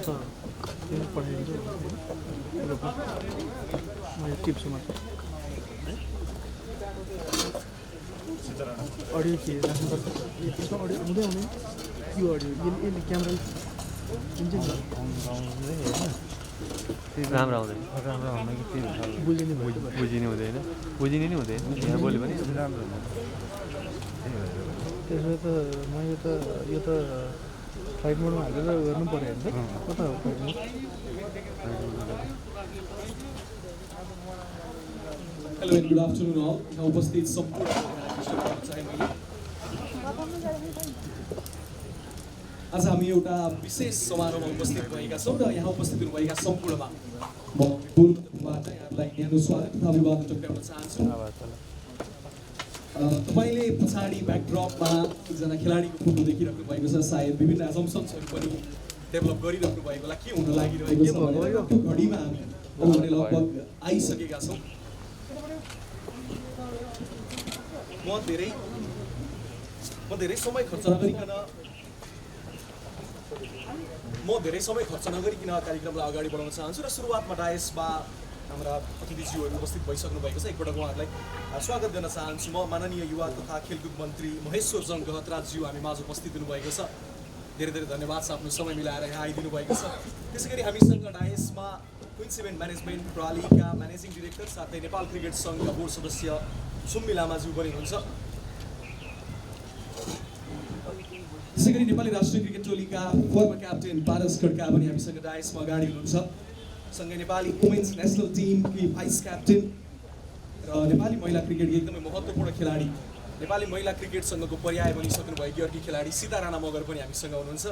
त त्यो पठाइदिन्छु मैले टिप्छु मात्र अडियो के राख्नुपर्छ यसमा अडियो आउँदै आउने यो अडियो यसले क्यामेरा हुन्छ नि राम्रो आउँदैन राम्रो आउन कि के बुझिने बुझिने हुँदैन बुझिने नै हुँदैन यहाँ बोल्यो भने राम्रो हुन्छ त्यसो त मैले त यो त फ्लाइट मोडमा हालेर गर्नु पऱ्यो होइन कता हो flight mode Hello and good afternoon all. यहाँ उपस्थित सम्पूर्ण आज हामी एउटा विशेष समारोहमा उपस्थित भएका छौँ र यहाँ उपस्थित हुनुभएका सम्पूर्णमा म बोलबाट यहाँलाई न्यानो स्वागत तथा अभिवादन टक्राउन चाहन्छु तपाईँले पछाडि ब्याकड्रपमा एकजना खेलाडीको फोटो देखिराख्नु भएको छ सायद विभिन्न एजम्सन्सहरू पनि डेभलप गरिराख्नु भएको होला के हुन लागिरहेको छ भनेर त्यो घडीमा हामी लगभग आइसकेका छौँ म धेरै समय खर्च नगरिकन कार्यक्रमलाई अगाडि बढाउन चाहन्छु र सुरुवातमा डायसमा हाम्रा अतिथिज्यूहरू उपस्थित भइसक्नु भएको छ एकपटक उहाँहरूलाई स्वागत गर्न चाहन्छु म माननीय युवा तथा खेलकुद मन्त्री महेश्वर जङ गहतराजज्यू हामी माझ उपस्थित हुनुभएको छ धेरै धेरै धन्यवाद छ आफ्नो समय मिलाएर यहाँ आइदिनु भएको छ त्यसै गरी हामीसँग डायसमा क्विन्स इभेन्ट म्यानेजमेन्ट प्रणालीका म्यानेजिङ डिरेक्टर साथै नेपाल क्रिकेट सङ्घका बोर्ड सदस्य सुम्मी लामाज्यू पनि हुनुहुन्छ त्यसै गरी नेपाली राष्ट्रिय क्रिकेट टोलीका फर्मर क्याप्टेन पारस खड्का पनि हामीसँग डायसमा अगाडि हुनुहुन्छ सँगै Nepali women's national टिमकी vice captain र नेपाली महिला क्रिकेटकी एकदमै महत्त्वपूर्ण खेलाडी नेपाली महिला क्रिकेट सङ्घको पर्याय बनिसक्नु भएकी अर्की खेलाडी सीता राणा मगर पनि हामीसँग हुनुहुन्छ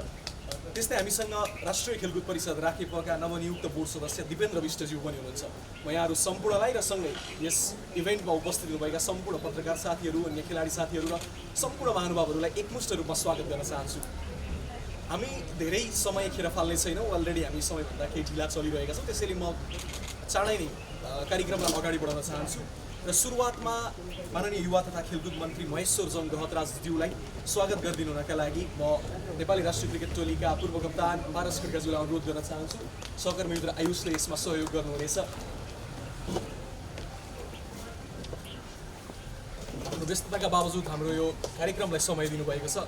त्यस्तै हामीसँग राष्ट्रिय खेलकुद परिषद राखेपका नवनियुक्त बोर्ड सदस्य दिपेन्द्र विष्टज्यू पनि हुनुहुन्छ म यहाँहरू सम्पूर्णलाई र सँगै यस इभेन्टमा उपस्थित हुनुभएका सम्पूर्ण पत्रकार साथीहरू अन्य खेलाडी साथीहरू र सम्पूर्ण महानुभावहरूलाई एकमुष्ट रूपमा स्वागत गर्न चाहन्छु हामी धेरै समय खेर फाल्ने छैनौँ अलरेडी हामी समयभन्दा केही ढिला चलिरहेका छौँ त्यसैले म चाँडै नै कार्यक्रमलाई अगाडि बढाउन चाहन्छु र सुरुवातमा माननीय युवा तथा खेलकुद मन्त्री महेश्वर जङ गहतराजज्यूलाई स्वागत गरिदिनु हुनका लागि म नेपाली राष्ट्रिय क्रिकेट टोलीका पूर्व कप्तान पारस खड्काज्यूलाई अनुरोध गर्न चाहन्छु सहकर्मी मित्र आयुषले यसमा सहयोग गर्नुहुनेछ आफ्नो व्यस्तताका बावजुद हाम्रो यो कार्यक्रमलाई समय दिनुभएको छ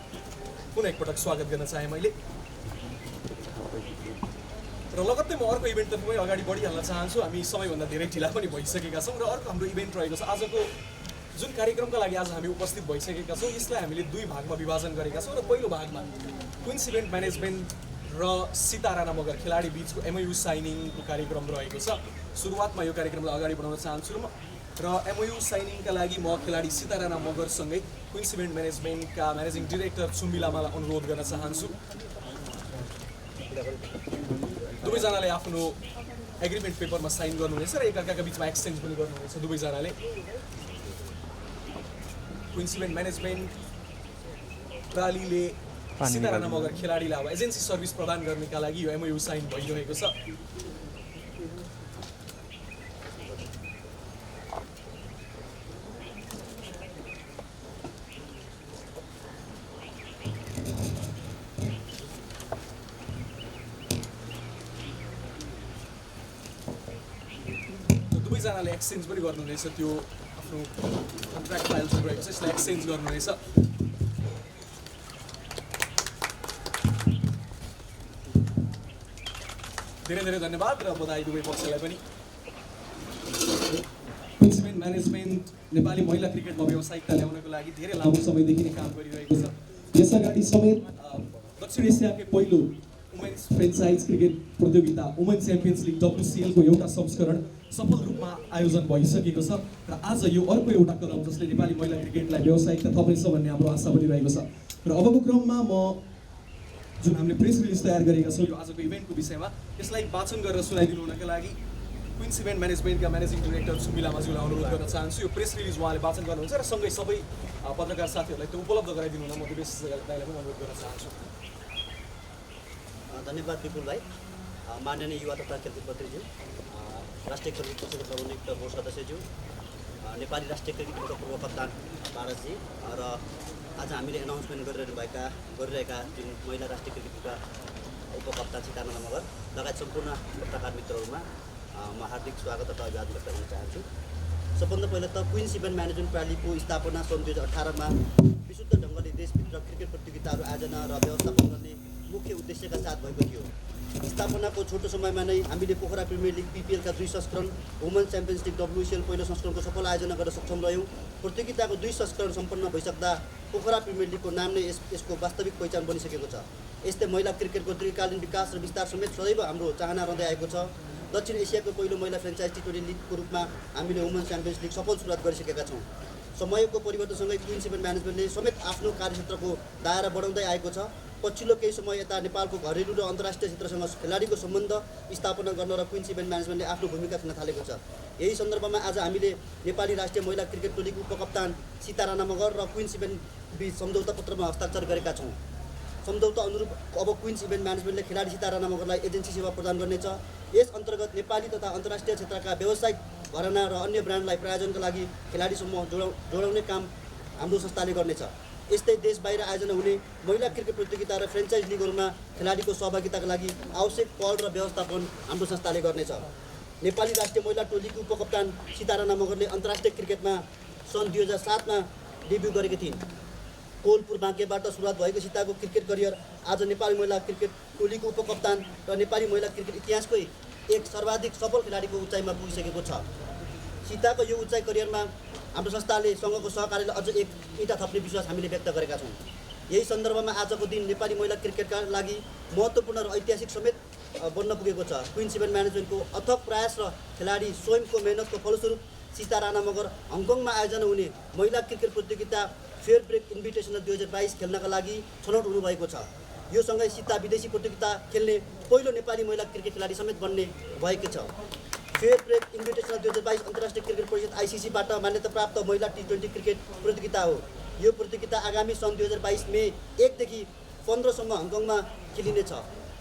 पुनः एकपटक स्वागत गर्न चाहे मैले र लगत्तै म अर्को इभेन्टतर्फमै अगाडि बढिहाल्न चाहन्छु हामी समयभन्दा धेरै ढिला पनि भइसकेका छौँ र अर्को हाम्रो इभेन्ट रहेको छ आजको जुन कार्यक्रमका लागि आज हामी उपस्थित भइसकेका छौँ यसलाई हामीले दुई भागमा विभाजन गरेका छौँ र पहिलो भागमा क्विन्स इभेन्ट म्यानेजमेन्ट र सीता राणा मगर खेलाडी बिचको MOU साइनिङको कार्यक्रम रहेको छ सुरुवातमा यो कार्यक्रमलाई अगाडि बढाउन चाहन्छु र MOU साइनिङका लागि म खेलाडी सीता राणा मगरसँगै क्विन्स इभेन्ट म्यानेजमेन्टका म्यानेजिङ डिरेक्टर सुम्मी लामालाई अनुरोध गर्न चाहन्छु दुवैजनाले आफ्नो एग्रिमेन्ट पेपरमा साइन गर्नुहुनेछ र एकअर्काका बिचमा एक्सचेन्ज पनि गर्नुहुनेछ दुवैजनाले क्विन्स इभेन्ट म्यानेजमेन्ट प्रणालीले सीता राणा मगर खेलाडीलाई अब एजेन्सी सर्भिस प्रदान गर्नका लागि यो MOU साइन भइरहेको छ दुवैजनाले एक्सचेन्ज पनि गर्नुहुनेछ त्यो आफ्नो कन्ट्र्याक्ट फाइल्सहरू रहेको छ यसलाई एक्सचेन्ज गर्नुहुनेछ धेरै धेरै धन्यवाद र बधाई दुवै पक्षलाई पनि क्विन्स इभेन्ट म्यानेजमेन्ट नेपाली महिला क्रिकेटमा व्यावसायिकता ल्याउनको लागि धेरै लामो समयदेखि नै काम गरिरहेको छ यसअगाडि समेत दक्षिण एसियाकै पहिलो वुमेन्स फ्रेन्चाइज क्रिकेट प्रतियोगिता वुमेन च्याम्पियन्स लिग WCL को एउटा संस्करण सफल रूपमा आयोजन भइसकेको छ र आज यो अर्को एउटा कदम जसले नेपाली महिला क्रिकेटलाई व्यावसायिकता थप्नेछ भन्ने हाम्रो आशा पनि रहेको छ र अबको क्रममा म जुन हामीले प्रेस रिलिज तयार गरेका छौँ यो आजको इभेन्टको विषयमा यसलाई वाचन गरेर सुनाइदिनु हुनका लागि क्विन्स इभेन्ट म्यानेजमेन्टका म्यानेजिङ डिरेक्टर सुम्मी लामाज्यूलाई अनुरोध गर्न चाहन्छु यो प्रेस रिलिज उहाँले वाचन गर्नुहुन्छ र सँगै सबै पत्रकार साथीहरूलाई त्यो उपलब्ध गराइदिनु हुन म दिवेश दाइलाई पनि अनुरोध गर्न चाहन्छु धन्यवाद विपुल भाइ माननीय युवा तथा खेलकुद मन्त्रीज्यू राष्ट्रिय खेलकुद परिषदका नवनियुक्त बोर्ड सदस्यज्यू नेपाली राष्ट्रिय क्रिकेट टिमका पूर्व कप्तान पारसजी र आज हामीले एनाउन्समेन्ट गरिरहेका जुन महिला राष्ट्रिय क्रिकेटका उपकप्तान सीताराम मगर लगायत सम्पूर्ण पत्रकार मित्रहरूमा म हार्दिक स्वागत तथा अभिवादन व्यक्त गर्न चाहन्छु। सबभन्दा पहिला त क्विन्स इभेन्ट म्यानेजमेन्ट प्रणालीको स्थापना सन् 2018मा विशुद्ध ढङ्गले देशभित्र क्रिकेट प्रतियोगिताहरू आयोजना र व्यवस्थापन गर्ने मुख्य उद्देश्यका साथ भएको थियो। स्थापनाको छोटो समयमा नै हामीले पोखरा प्रिमियर लिग PPL का 2 संस्करण, वुमेन्स च्याम्पियन्स लिग WCL पहिलो संस्करणको सफल आयोजना गर्न सक्षम रह्यौँ। प्रतियोगिताको 2 संस्करण सम्पन्न भइसक्दा पोखरा प्रिमियर लिगको नाम नै यसको वास्तविक पहिचान बनिसकेको छ। यस्तै महिला क्रिकेटको दीर्घकालीन विकास र विस्तार समेत सदैव हाम्रो चाहना रहँदै आएको छ। दक्षिण एसियाको पहिलो महिला फ्रेन्चाइज T20 लिगको रूपमा हामीले वुमेन्स च्याम्पियन्स लिग सफल सुरुवात गरिसकेका छौँ। समयको परिवर्तनसँगै क्विन्स इभेन्ट म्यानेजमेन्टले समेत आफ्नो कार्यक्षेत्रको दायरा बढाउँदै आएको छ। पछिल्लो केही समय यता नेपालको घरेलु र अन्तर्राष्ट्रिय क्षेत्रसँग खेलाडीको सम्बन्ध स्थापना गर्न र क्विन्स इभेन्ट म्यानेजमेन्टले आफ्नो भूमिका खेल्न थालेको छ। यही सन्दर्भमा आज हामीले नेपाली राष्ट्रिय महिला क्रिकेट टोलीको उपकप्तान सीता राणा मगर र क्विन्स इभेन्ट बीच सम्झौता पत्रमा हस्ताक्षर गरेका छौँ। सम्झौता अनुरूप अब क्विन्स इभेन्ट म्यानेजमेन्टले खेलाडी सीता राणा मगरलाई एजेन्सी सेवा प्रदान गर्नेछ। यस अन्तर्गत नेपाली तथा अन्तर्राष्ट्रिय क्षेत्रका व्यावसायिक घराना र अन्य ब्रान्डलाई प्रायोजनका लागि खेलाडी समूह जोडाउने काम हाम्रो संस्थाले गर्नेछ। यस्तै देश बाहिर आयोजना हुने महिला क्रिकेट प्रतियोगिता र फ्रेन्चाइज लिगहरूमा खेलाडीको सहभागिताका लागि आवश्यक पहल र व्यवस्थापन हाम्रो संस्थाले गर्नेछ। नेपाली राष्ट्रिय महिला टोलीको उपकप्तान सीता राणा मगरले अन्तर्राष्ट्रिय क्रिकेटमा सन् 2007मा डेब्यू गरेकी थिइन्। कोलपुर बाँकेबाट सुरुवात भएको सीताको क्रिकेट करियर आज नेपाली महिला क्रिकेट टोलीको उपकप्तान र नेपाली महिला क्रिकेट इतिहासकै एक सर्वाधिक सफल खेलाडीको उचाइमा पुगिसकेको छ। सीताको यो उचाइ करियरमा हाम्रो संस्थाले सँगको सहकार्यले अझ एक इँटा थप्ने विश्वास हामीले व्यक्त गरेका छौँ। यही सन्दर्भमा आजको दिन नेपाली महिला क्रिकेटका लागि महत्त्वपूर्ण र ऐतिहासिक समेत बन्न पुगेको छ। क्विन्स इभेन्ट म्यानेजमेन्टको अथक प्रयास र खेलाडी स्वयंको मेहनतको फलस्वरूप सीता राणा मगर हङकङमा आयोजना हुने महिला क्रिकेट प्रतियोगिता फेयर ब्रेक इन्भिटेसनल 2022 खेल्नका लागि छनौट हुनुभएको छ। यो सँगै सीता विदेशी प्रतियोगिता खेल्ने पहिलो नेपाली महिला क्रिकेट खेलाडी समेत बन्ने भएको छ। फेयर ब्रेक इन्भिटेसनल 2022 अन्तर्राष्ट्रिय क्रिकेट परिषद ICCबाट मान्यताप्राप्त महिला T20 क्रिकेट प्रतियोगिता हो। यो प्रतियोगिता आगामी सन् 2022 मे 1 देखि 15 सम्म हङकङमा खेलिनेछ।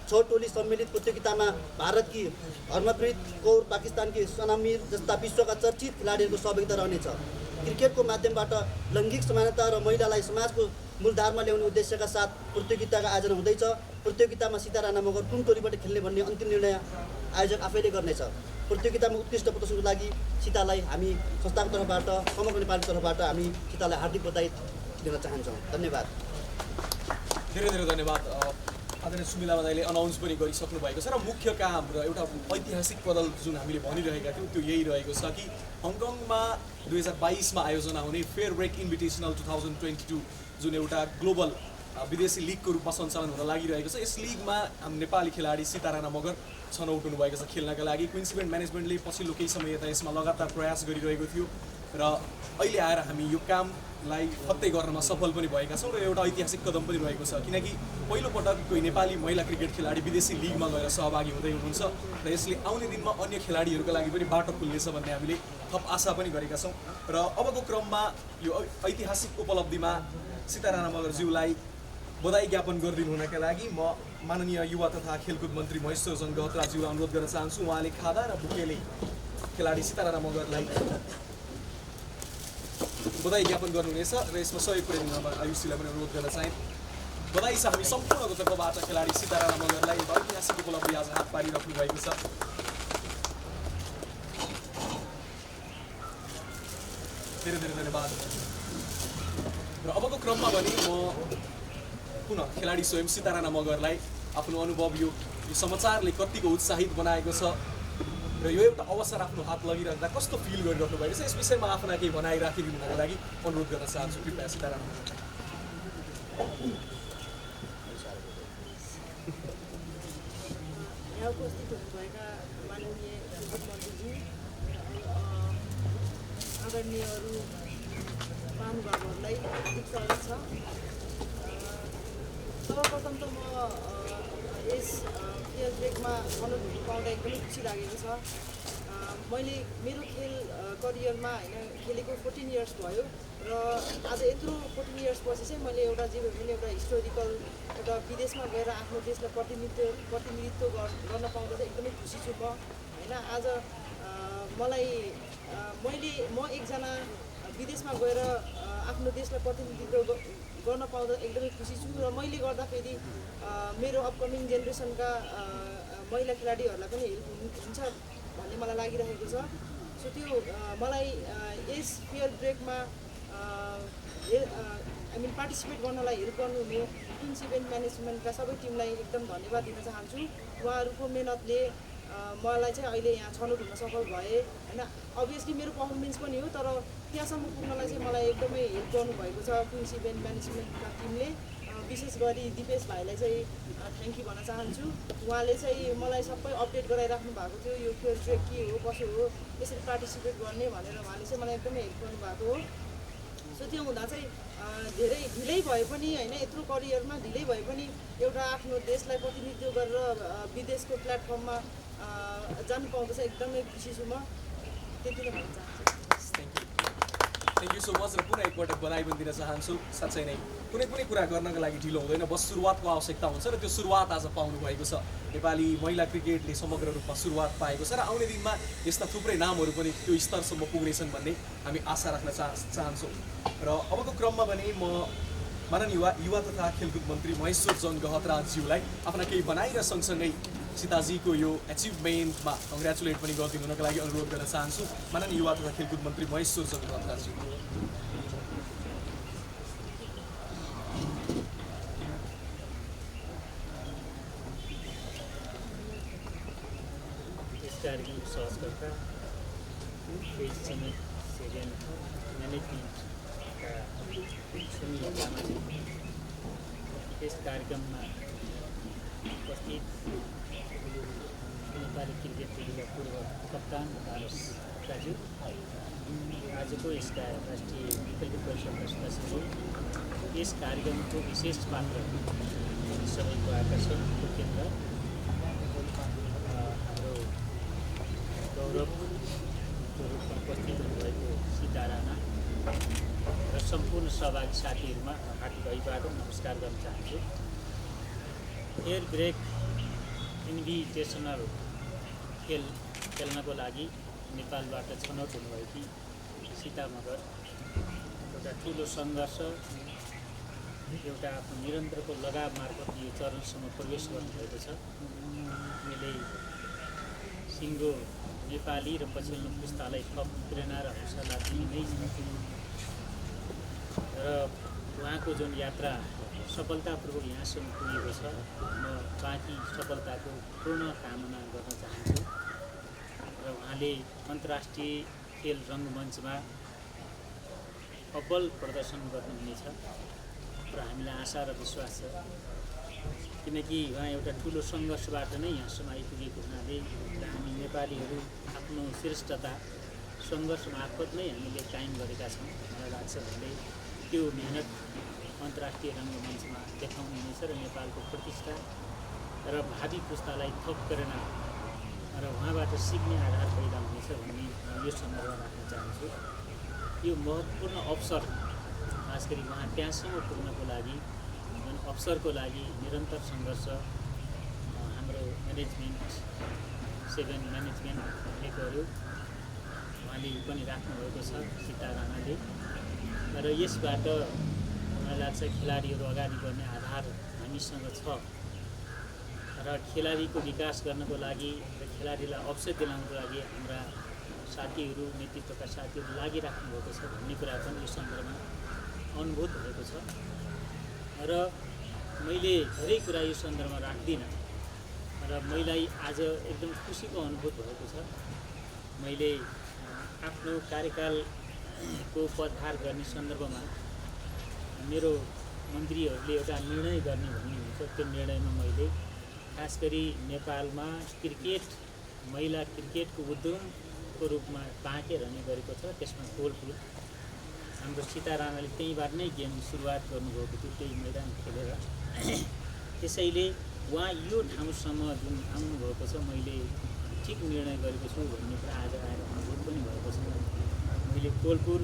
6 टोली सम्मिलित प्रतियोगितामा भारतकी हरमनप्रीत कौर, पाकिस्तानकी सना मीर जस्ता विश्वका चर्चित खेलाडीहरूको सहभागिता रहनेछ। क्रिकेटको माध्यमबाट लैङ्गिक समानता र महिलालाई समाजको मूलधारमा ल्याउने उद्देश्यका साथ प्रतियोगिताको आयोजना हुँदैछ। प्रतियोगितामा सीता राणा मगर कुन टोलीबाट खेल्ने भन्ने अन्तिम निर्णय आयोजक आफैले गर्नेछ। प्रतियोगितामा उत्कृष्ट प्रदर्शनको लागि सीतालाई हामी संस्थाको तर्फबाट, समग्र नेपाली तर्फबाट हामी सीतालाई हार्दिक बधाई दिन चाहन्छौँ। धन्यवाद। धेरै धेरै धन्यवाद। आदरणीय सुमिला दाइले अनाउन्स पनि गरिसक्नु भएको छ र मुख्य काम र एउटा ऐतिहासिक पदल जुन हामीले भनिरहेका थियौँ त्यो यही रहेको छ कि हङकङमा 2022मा आयोजना हुने फेयर ब्रेक इन्भिटेसनल 2022 जुन एउटा ग्लोबल विदेशी लिगको रूपमा सञ्चालन हुन लागिरहेको छ। यस लिगमा हाम्रो नेपाली खेलाडी सीता राणा मगर छनौट हुनुभएको छ खेल्नका लागि। क्विन्स इभेन्ट म्यानेजमेन्टले पछिल्लो केही समय यता यसमा लगातार प्रयास गरिरहेको थियो र अहिले आएर हामी यो कामलाई फत्तै गर्नमा सफल पनि भएका छौँ र एउटा ऐतिहासिक कदम पनि रहेको छ, किनकि पहिलोपटक कोही नेपाली महिला क्रिकेट खेलाडी विदेशी लिगमा गएर सहभागी हुँदै हुनुहुन्छ र यसले आउने दिनमा अन्य खेलाडीहरूका लागि पनि बाटो खुल्नेछ भन्ने हामीले थप आशा पनि गरेका छौँ। र अबको क्रममा यो ऐतिहासिक उपलब्धिमा सीता राणा मगरज्यूलाई बधाई ज्ञापन गरिदिनु हुनका लागि म माननीय युवा तथा खेलकुद मन्त्री महेश्वर चन्द्र गहतराज्यूलाई अनुरोध गर्न चाहन्छु। उहाँले खादा र बुकेले खेलाडी सीता राणा मगरलाई बधाई ज्ञापन गर्नुहुनेछ र यसमा सहयोग पुर्याइदिनु आयुषीलाई पनि अनुरोध गर्न चाहे। बधाई छ हामी सम्पूर्णको तर्फबाट खेलाडी सीता राणा मगरलाई ऐतिहासिक उपलब्धि आज हात पारिराख्नु भएको छ। धेरै धेरै धन्यवाद। र अबको क्रममा भने म पुनः खेलाडी स्वयं सीता राणा मगरलाई आफ्नो अनुभव यो समाचारले कतिको उत्साहित बनाएको छ र यो एउटा अवसर आफ्नो हात लगिराख्दा कस्तो फिल गरिराख्नु भएको छ यस विषयमा आफ्ना केही भनाइ राखिदिनुको लागि अनुरोध गर्न चाहन्छु। कृपया सीता राणा मगर। यहाँ उपस्थित हुनुभएका माननीय खेलकुद मन्त्रीज्यू, आदरणीयहरू, महानुभावहरूलाई हार्दिक स्वागत छ। सर्वप्रथम त म यस फेयर ब्रेकमा छनौट पाउँदा एकदमै खुसी लागेको छ। मैले मेरो खेल करियरमा खेलेको 14 इयर्स भयो र आज यत्रो 14 इयर्स पछि चाहिँ मैले एउटा जे भए पनि एउटा हिस्टोरिकल एउटा विदेशमा गएर आफ्नो देशलाई प्रतिनिधित्व गर्न पाउँदा चाहिँ एकदमै खुसी छु म होइन। आज मैले म एकजना विदेशमा गएर आफ्नो देशलाई प्रतिनिधित्व गर्न पाउँदा एकदमै खुसी छु र मैले गर्दाखेरि मेरो अपकमिङ जेनेरेसनका महिला खेलाडीहरूलाई पनि हेल्प हुन्छ भन्ने मलाई लागिरहेको छ। सो त्यो मलाई यस पियर ब्रेकमा पार्टिसिपेट गर्नलाई हेल्प गर्नुहुने क्विन्स इभेन्ट म्यानेजमेन्टका सबै टिमलाई एकदम धन्यवाद दिन चाहन्छु। उहाँहरूको मेहनतले मलाई चाहिँ अहिले यहाँ छनौट हुन सफल भए होइन। अभियसली मेरो पर्फर्मेन्स पनि हो, तर त्यहाँसम्म पुग्नलाई चाहिँ मलाई एकदमै हेल्प गर्नुभएको छ क्विन्स इभेन्ट म्यानेजमेन्टका टिमले। विशेष गरी दिपेश भाइलाई चाहिँ थ्याङ्क यू भन्न चाहन्छु। उहाँले चाहिँ मलाई सबै अपडेट गराइराख्नु भएको थियो, यो फियर ट्रेक के हो कसो हो यसरी पार्टिसिपेट गर्ने भनेर उहाँले चाहिँ मलाई एकदमै हेल्प गर्नुभएको हो। सो त्यो हुँदा चाहिँ धेरै ढिलै भए पनि होइन, यत्रो करियरमा ढिलै भए पनि एउटा आफ्नो देशलाई प्रतिनिधित्व गरेर विदेशको प्लेटफर्ममा जानु पाउँदा चाहिँ एकदमै खुसी छु म। त्यति नै भन्न चाहन्छु। Thank you so much. र पुनः एकपटक बधाई पनि दिन चाहन्छु। साँच्चै नै कुनै पनि कुरा गर्नको लागि ढिलो हुँदैन, बस सुरुवातको आवश्यकता हुन्छ र त्यो सुरुवात आज पाउनु भएको छ। नेपाली महिला क्रिकेटले समग्र रूपमा सुरुवात पाएको छ र आउने दिनमा यस्ता थुप्रै नामहरू पनि त्यो स्तरसम्म पुग्नेछन् भन्ने हामी आशा राख्न चाहन्छौँ। र अबको क्रममा भने म माननीय युवा तथा खेलकुद मन्त्री महेश्वर जन गहतराज्यूलाई आफ्ना केही भनाइ र सँगसँगै सीताजीको यो एचिभमेन्टमा कङ्ग्रेचुलेट पनि गरिदिनुको लागि अनुरोध गर्न चाहन्छु। माननीय युवा तथा खेलकुद मन्त्री महेश्वर जन गहतराज्यू। कार्यक्रमको सहजकर्ता पेज समेत सेभेन म्यानेजमेन्टका सुनिल लामाजी, यस कार्यक्रममा उपस्थित नेपाली क्रिकेट टोलीका पूर्व कप्तान पारस दाजु, आजको यसका राष्ट्रिय खेलकुद परिषदका सदस्यहरू, यस कार्यक्रमको विशेष पात्र सबैको आकर्षणको केन्द्र गौरवको रूपमा उपस्थित हुनुभएको सीता राणा र सम्पूर्ण सहभागी साथीहरूमा हार्दिक अभिवादन नमस्कार गर्न चाहन्छु। एयर ब्रेक इन्भिटेसनल खेल्नको लागि नेपालबाट छनौट हुनुभएकी सीता मगर एउटा ठुलो सङ्घर्ष, एउटा आफ्नो निरन्तरको लगाव मार्फत यो चरणसम्म प्रवेश गर्नुभएको छ। मैले सिङ्गो नेपाली र पछिल्लो पुस्तालाई थप प्रेरणा र हौसला दिने र उहाँको जुन यात्रा सफलतापूर्वक यहाँसम्म पुगेको छ, म बाँकी सफलताको पूर्ण कामना गर्न चाहन्छु। र उहाँले अन्तर्राष्ट्रिय खेल रङ्गमञ्चमा अब्बल प्रदर्शन गर्नुहुनेछ र हामीलाई आशा र विश्वास छ, किनकि उहाँ एउटा ठुलो सङ्घर्षबाट नै यहाँसम्म आइपुगेको हुनाले र हामी नेपालीहरू आफ्नो श्रेष्ठता सङ्घर्ष मार्फत नै हामीले कायम गरेका छौँ। मलाई लाग्छ भने त्यो मेहनत अन्तर्राष्ट्रिय रङ्गमञ्चमा देखाउनु हुनेछ र नेपालको प्रतिष्ठा र भावी पुस्तालाई थप प्रेरणा र उहाँबाट सिक्ने आधार पैदा हुनेछ भन्ने यो सन्दर्भमा राख्न चाहन्छु। यो महत्त्वपूर्ण अवसर, खास गरी उहाँ त्यहाँसम्म पुग्नको लागि जुन अवसरको लागि निरन्तर सङ्घर्ष हाम्रो म्यानेजमेन्ट सेभेन म्यानेजमेन्टले गर्यो, उहाँले पनि राख्नुभएको छ सीता राणाले। र यसबाट मलाई लाग्छ खेलाडीहरू अगाडि बढ्ने आधार हामीसँग छ र खेलाडीको विकास गर्नको लागि र खेलाडीलाई अवसर दिलाउनको लागि हाम्रा साथीहरू, नेतृत्वका साथीहरू लागिराख्नु भएको छ भन्ने कुरा पनि यो सन्दर्भमा अनुभूत भएको छ। र मैले धेरै कुरा यो सन्दर्भमा राख्दिनँ र मलाई आज एकदम खुसीको अनुभूत भएको छ। मैले आफ्नो कार्यकालको पदभार गर्ने सन्दर्भमा मेरो मन्त्रीहरूले एउटा निर्णय गर्ने भन्ने हुन्छ, त्यो निर्णयमा मैले खास गरी नेपालमा क्रिकेट, महिला क्रिकेटको उद्यमको रूपमा बाँके रहने गरेको छ। त्यसमा कोलपुर हाम्रो सीता राणाले त्यहीँबाट नै गेम सुरुवात गर्नुभएको थियो, त्यही मैदान खेलेर। त्यसैले उहाँ यो ठाउँसम्म जुन आउनुभएको छ, मैले ठिक निर्णय गरेको छु भन्ने कुरा आज आएर अनुभूत पनि भएको छ। मैले कोलपुर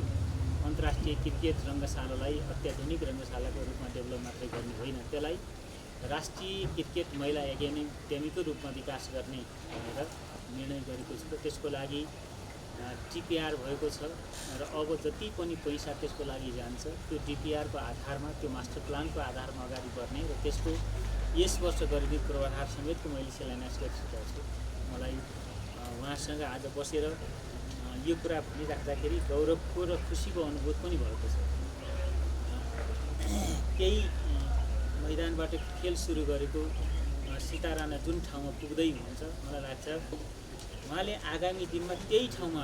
अन्तर्राष्ट्रिय क्रिकेट रङ्गशालालाई अत्याधुनिक रङ्गशालाको रूपमा डेभलप मात्रै गर्ने होइन, त्यसलाई राष्ट्रिय क्रिकेट महिला एकाडेमीको रूपमा विकास गर्ने भनेर निर्णय गरेको छु। त्यसको लागि डिपिआर भएको छ र अब जति पनि पैसा त्यसको लागि जान्छ त्यो डिपिआरको आधारमा त्यो मास्टर प्लानको आधारमा अगाडि बढ्ने र त्यसको यस वर्ष गरिदित पूर्वाधार समेतको मैले शिलान्यास गरिसकेको छु। मलाई उहाँसँग आज बसेर यो कुरा भनिराख्दाखेरि गौरवको र खुसीको अनुभूत पनि भएको छ। केही मैदानबाट खेल सुरु गरेको सीता राणा जुन ठाउँमा पुग्दै हुनुहुन्छ मलाई लाग्छ उहाँले आगामी दिनमा त्यही ठाउँमा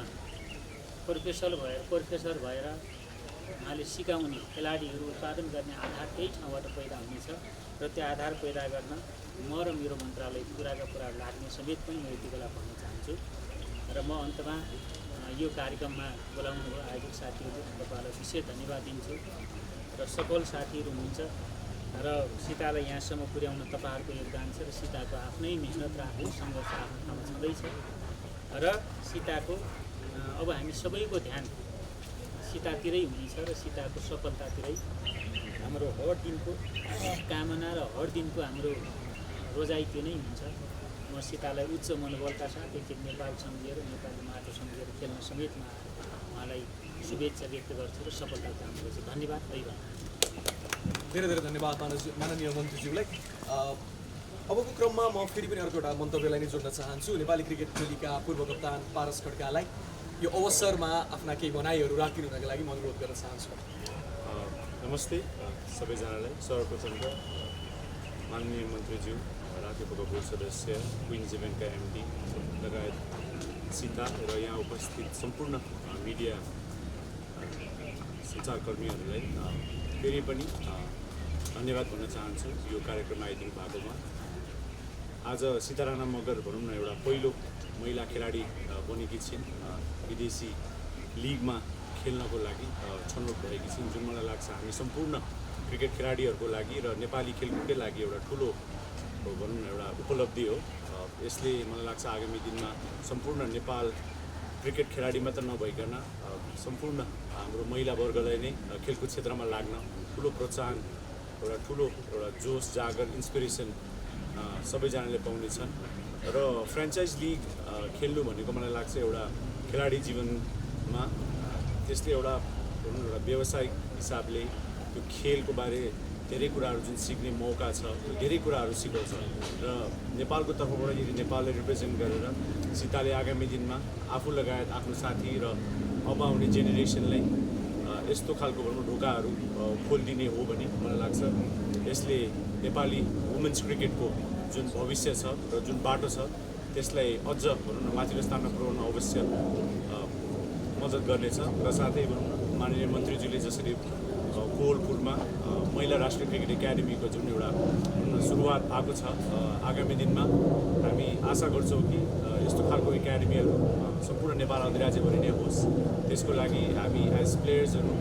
प्रोफेसर भएर उहाँले सिकाउने खेलाडीहरू उत्पादन गर्ने आधार त्यही ठाउँबाट पैदा हुनेछ र त्यो आधार पैदा गर्न म र मेरो मन्त्रालय पुराका कुरा लाग्ने समेत पनि म यति बेला भन्न चाहन्छु। र म अन्तमा यो कार्यक्रममा बोलाउनुभयो आयोजक साथीहरू तपाईँलाई विशेष धन्यवाद दिन्छु र सफल साथीहरू हुनुहुन्छ र सीतालाई यहाँसम्म पुर्याउन तपाईँहरूको योगदान छ र सीताको आफ्नै मेहनत र आफ्नो सङ्घर्ष आफ्नो ठाउँमा छँदैछ र सीताको अब हामी सबैको ध्यान सीतातिरै हुनेछ र सीताको सफलतातिरै हाम्रो हर दिनको कामना र हर दिनको हाम्रो रोजाइ त्यो नै हुन्छ। म सीतालाई उच्च मनोबलका साथ एकचोटि नेपाल सम्झिएर नेपाली माटो सम्झिएर खेल्न समेतमा उहाँलाई शुभेच्छा व्यक्त गर्छु र सफलता कामना गर्छु। धन्यवाद। धेरै धेरै धन्यवाद माननीय मन्त्रीज्यूलाई। अबको क्रममा म फेरि पनि अर्को एउटा मन्तव्यलाई नै जोड्न चाहन्छु। नेपाली क्रिकेट टोलीका पूर्व कप्तान पारस खड्कालाई यो अवसरमा आफ्ना केही भनाइहरू राखिदिनुको लागि म अनुरोध गर्न चाहन्छु। नमस्ते सबैजनालाई। सर्वप्रथम त माननीय मन्त्रीज्यू, राकेपको बोर्ड सदस्य, क्विन्स इभेन्टका एमडी लगायत सीता र यहाँ उपस्थित सम्पूर्ण मिडिया सञ्चारकर्मीहरूलाई फेरि पनि धन्यवाद भन्न चाहन्छु यो कार्यक्रममा आइदिनु भएकोमा। आज सीता राणा मगर भनौँ न एउटा पहिलो महिला खेलाडी बनेकी छिन्, विदेशी लिगमा खेल्नको लागि छनौट भएकी छिन्, जुन मलाई लाग्छ हामी सम्पूर्ण क्रिकेट खेलाडीहरूको लागि र नेपाली खेलकुदकै लागि एउटा ठुलो भनौँ न एउटा उपलब्धि हो। यसले मलाई लाग्छ आगामी दिनमा सम्पूर्ण नेपाल क्रिकेट खेलाडी मात्र नभइकन सम्पूर्ण हाम्रो महिला वर्गलाई नै खेलकुद क्षेत्रमा लाग्न ठुलो प्रोत्साहन, एउटा ठुलो एउटा जोस जागर इन्सपिरेसन सबैजनाले पाउनेछन्। र फ्रेन्चाइज लिग खेल्नु भनेको मलाई लाग्छ एउटा खेलाडी जीवनमा त्यसले एउटा भनौँ न एउटा व्यावसायिक हिसाबले त्यो खेलको बारे धेरै कुराहरू जुन सिक्ने मौका छ, धेरै कुराहरू सिकाउँछ र नेपालको तर्फबाट यदि नेपाललाई रिप्रेजेन्ट गरेर सीताले आगामी दिनमा आफू लगायत आफ्नो साथी र अब आउने जेनेरेसनलाई यस्तो खालको भनौँ ढोकाहरू खोलिदिने हो भने मलाई लाग्छ यसले नेपाली वुमेन्स क्रिकेटको जुन भविष्य छ र जुन बाटो छ त्यसलाई अझ भनौँ न माथिल्लो स्थानमा पुर्याउन अवश्य मद्दत गर्नेछ। र साथै भनौँ न माननीय मन्त्रीज्यूले जसरी कोवलपुरमा महिला राष्ट्रिय क्रिकेट एकाडेमीको जुन एउटा सुरुवात भएको छ, आगामी दिनमा हामी आशा गर्छौँ कि यस्तो खालको एकाडेमीहरू सम्पूर्ण नेपाल अधिराज्यभरि नै होस्। त्यसको लागि हामी एज प्लेयर्सहरू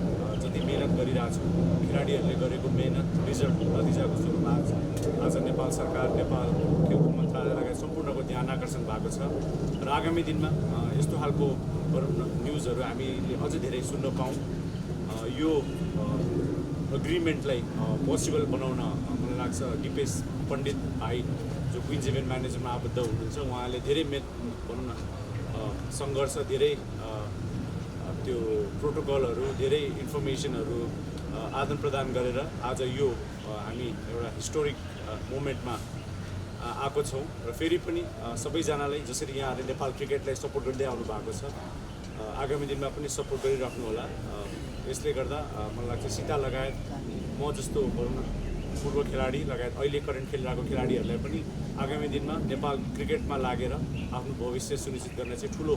जति मिहिनेत गरिरहेछौँ, खेलाडीहरूले गरेको मिहिनेत रिजल्ट नतिजाको स्वरूपमा आज नेपाल सरकार, नेपाल खेलकुद मन्त्रालय लगायत सम्पूर्णको ध्यान आकर्षण भएको छ र आगामी दिनमा यस्तो खालको न्युजहरू हामीले अझ धेरै सुन्न पाऊँ। यो एग्रिमेन्टलाई पोसिबल बनाउन मलाई लाग्छ दिपेश पण्डित भाइ जो क्विन्स इभेन्ट म्यानेजरमा आबद्ध हुनुहुन्छ, उहाँले धेरै भनौँ न सङ्घर्ष, धेरै त्यो प्रोटोकलहरू, धेरै इन्फर्मेसनहरू आदान प्रदान गरेर आज यो हामी एउटा हिस्टोरिक मोमेन्टमा आएको छौँ। र फेरि पनि सबैजनालाई जसरी यहाँहरूले नेपाल क्रिकेटलाई सपोर्ट गर्दै आउनु भएको छ, आगामी दिनमा पनि सपोर्ट गरिराख्नु होला। यसले गर्दा मलाई लाग्छ सीता लगायत म जस्तो भनौँ न पूर्व खेलाडी लगायत अहिले करेन्ट खेलिरहेको खेलाडीहरूलाई पनि आगामी दिनमा नेपाल क्रिकेटमा लागेर आफ्नो भविष्य सुनिश्चित गर्न चाहिँ ठुलो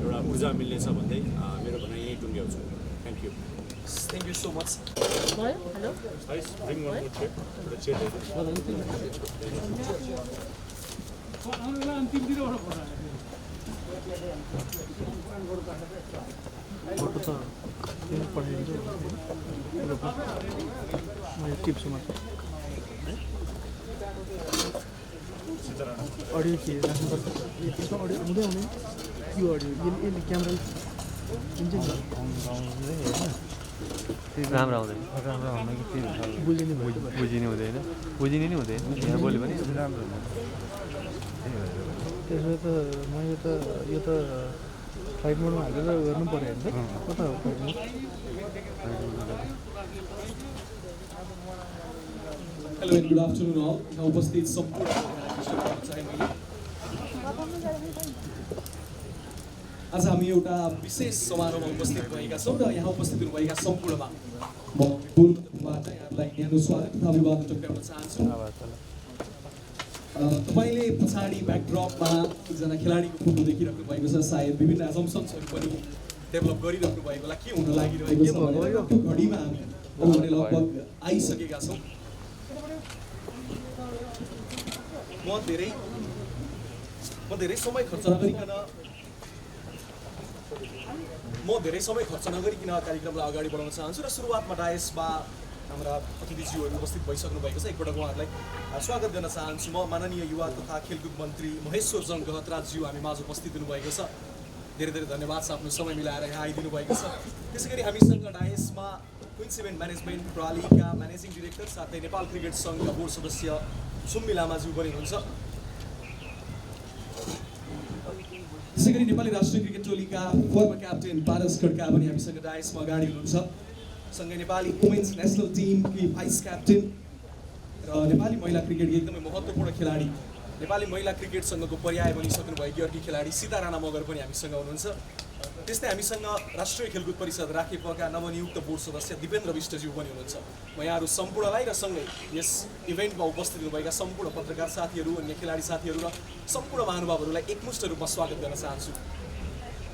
एउटा ऊर्जा मिल्नेछ भन्दै मेरो भनाइ यहीँ टुङ्ग्याउँछु। Thank you. Thank you so much. Photo त पठाइदिन्छु, मैले टिप्छु मात्र। अडियो के राख्नुपर्छ, यसमा अडियो आउँदै आउने यो अडियो यसले क्यामेरा हुन्छ नि राम्रो आउँदैन, बुझिने बुझिने नि हुँदैन यहाँ बोल्यो भने राम्रो त्यसो त मैले त यो त फ्लाइट मोडमा हालेर गर्नु पऱ्यो होइन कता हो flight mode hello and good afternoon all यहाँ उपस्थित सम्पूर्ण आज हामी एउटा विशेष समारोहमा उपस्थित भएका छौँ र यहाँ उपस्थित हुनुभएका सम्पूर्णमा म बोलबाट यहाँलाई न्यानो स्वागत तथा अभिवादन टक्राउन चाहन्छु तपाईँले पछाडि ब्याकड्रपमा एकजना खेलाडीको फोटो देखिराख्नु भएको छ सायद विभिन्न एजम्सन्सहरू पनि डेभलप गरिराख्नु भएको होला के हुन लागिरहेको छ भनेर त्यो घडीमा हामी लगभग आइसकेका छौँ म धेरै समय खर्च नगरिकन कार्यक्रमलाई अगाडि बढाउन चाहन्छु र सुरुवातमा डायसमा हाम्रा अतिथिज्यूहरू उपस्थित भइसक्नु भएको छ एकपटक उहाँहरूलाई स्वागत गर्न चाहन्छु म माननीय युवा तथा खेलकुद मन्त्री महेश्वर जङ गहतराजज्यू हामी माझ उपस्थित हुनुभएको छ धेरै धेरै धन्यवाद छ आफ्नो समय मिलाएर यहाँ आइदिनु भएको छ त्यसै गरी हामीसँग डायसमा क्विन्स इभेन्ट म्यानेजमेन्ट प्रणालीका म्यानेजिङ डिरेक्टर साथै नेपाल क्रिकेट सङ्घका बोर्ड सदस्य सुम्मी लामाज्यू पनि हुनुहुन्छ त्यसै गरी नेपाली राष्ट्रिय क्रिकेट टोलीका फर्मर क्याप्टेन पारस खड्का पनि हामीसँग डायसमा अगाडि हुनुहुन्छ सँगै Nepali women's national टिमकी vice captain र नेपाली महिला क्रिकेटकी एकदमै महत्त्वपूर्ण खेलाडी नेपाली महिला क्रिकेट सङ्घको पर्याय बनिसक्नु भएकी अर्की खेलाडी सीता राणा मगर पनि हामीसँग हुनुहुन्छ त्यस्तै हामीसँग राष्ट्रिय खेलकुद परिषद राखेपका नवनियुक्त बोर्ड सदस्य दिपेन्द्र विष्टज्यू पनि हुनुहुन्छ म यहाँहरू सम्पूर्णलाई र सँगै यस इभेन्टमा उपस्थित हुनुभएका सम्पूर्ण पत्रकार साथीहरू अन्य खेलाडी साथीहरू र सम्पूर्ण महानुभावहरूलाई एकमुष्ट रूपमा स्वागत गर्न चाहन्छु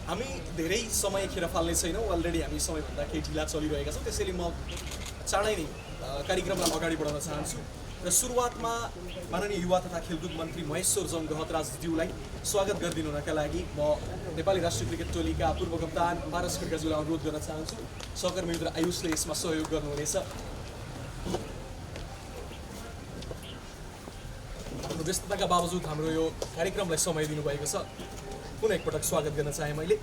हामी धेरै समय खेर फाल्ने छैनौँ अलरेडी हामी समयभन्दा केही ढिला चलिरहेका छौँ त्यसैले म चाँडै नै कार्यक्रमलाई अगाडि बढाउन चाहन्छु र सुरुवातमा माननीय युवा तथा खेलकुद मन्त्री महेश्वर जङ गहतराजज्यूलाई स्वागत गरिदिनु हुनका लागि म नेपाली राष्ट्रिय क्रिकेट टोलीका पूर्व कप्तान पारस खड्काज्यूलाई अनुरोध गर्न चाहन्छु सहकर्मी मित्र आयुषले यसमा सहयोग गर्नुहुनेछ आफ्नो व्यस्तताका बावजुद हाम्रो यो कार्यक्रमलाई समय दिनुभएको छ पुनः एकपटक स्वागत गर्न चाहेँ मैले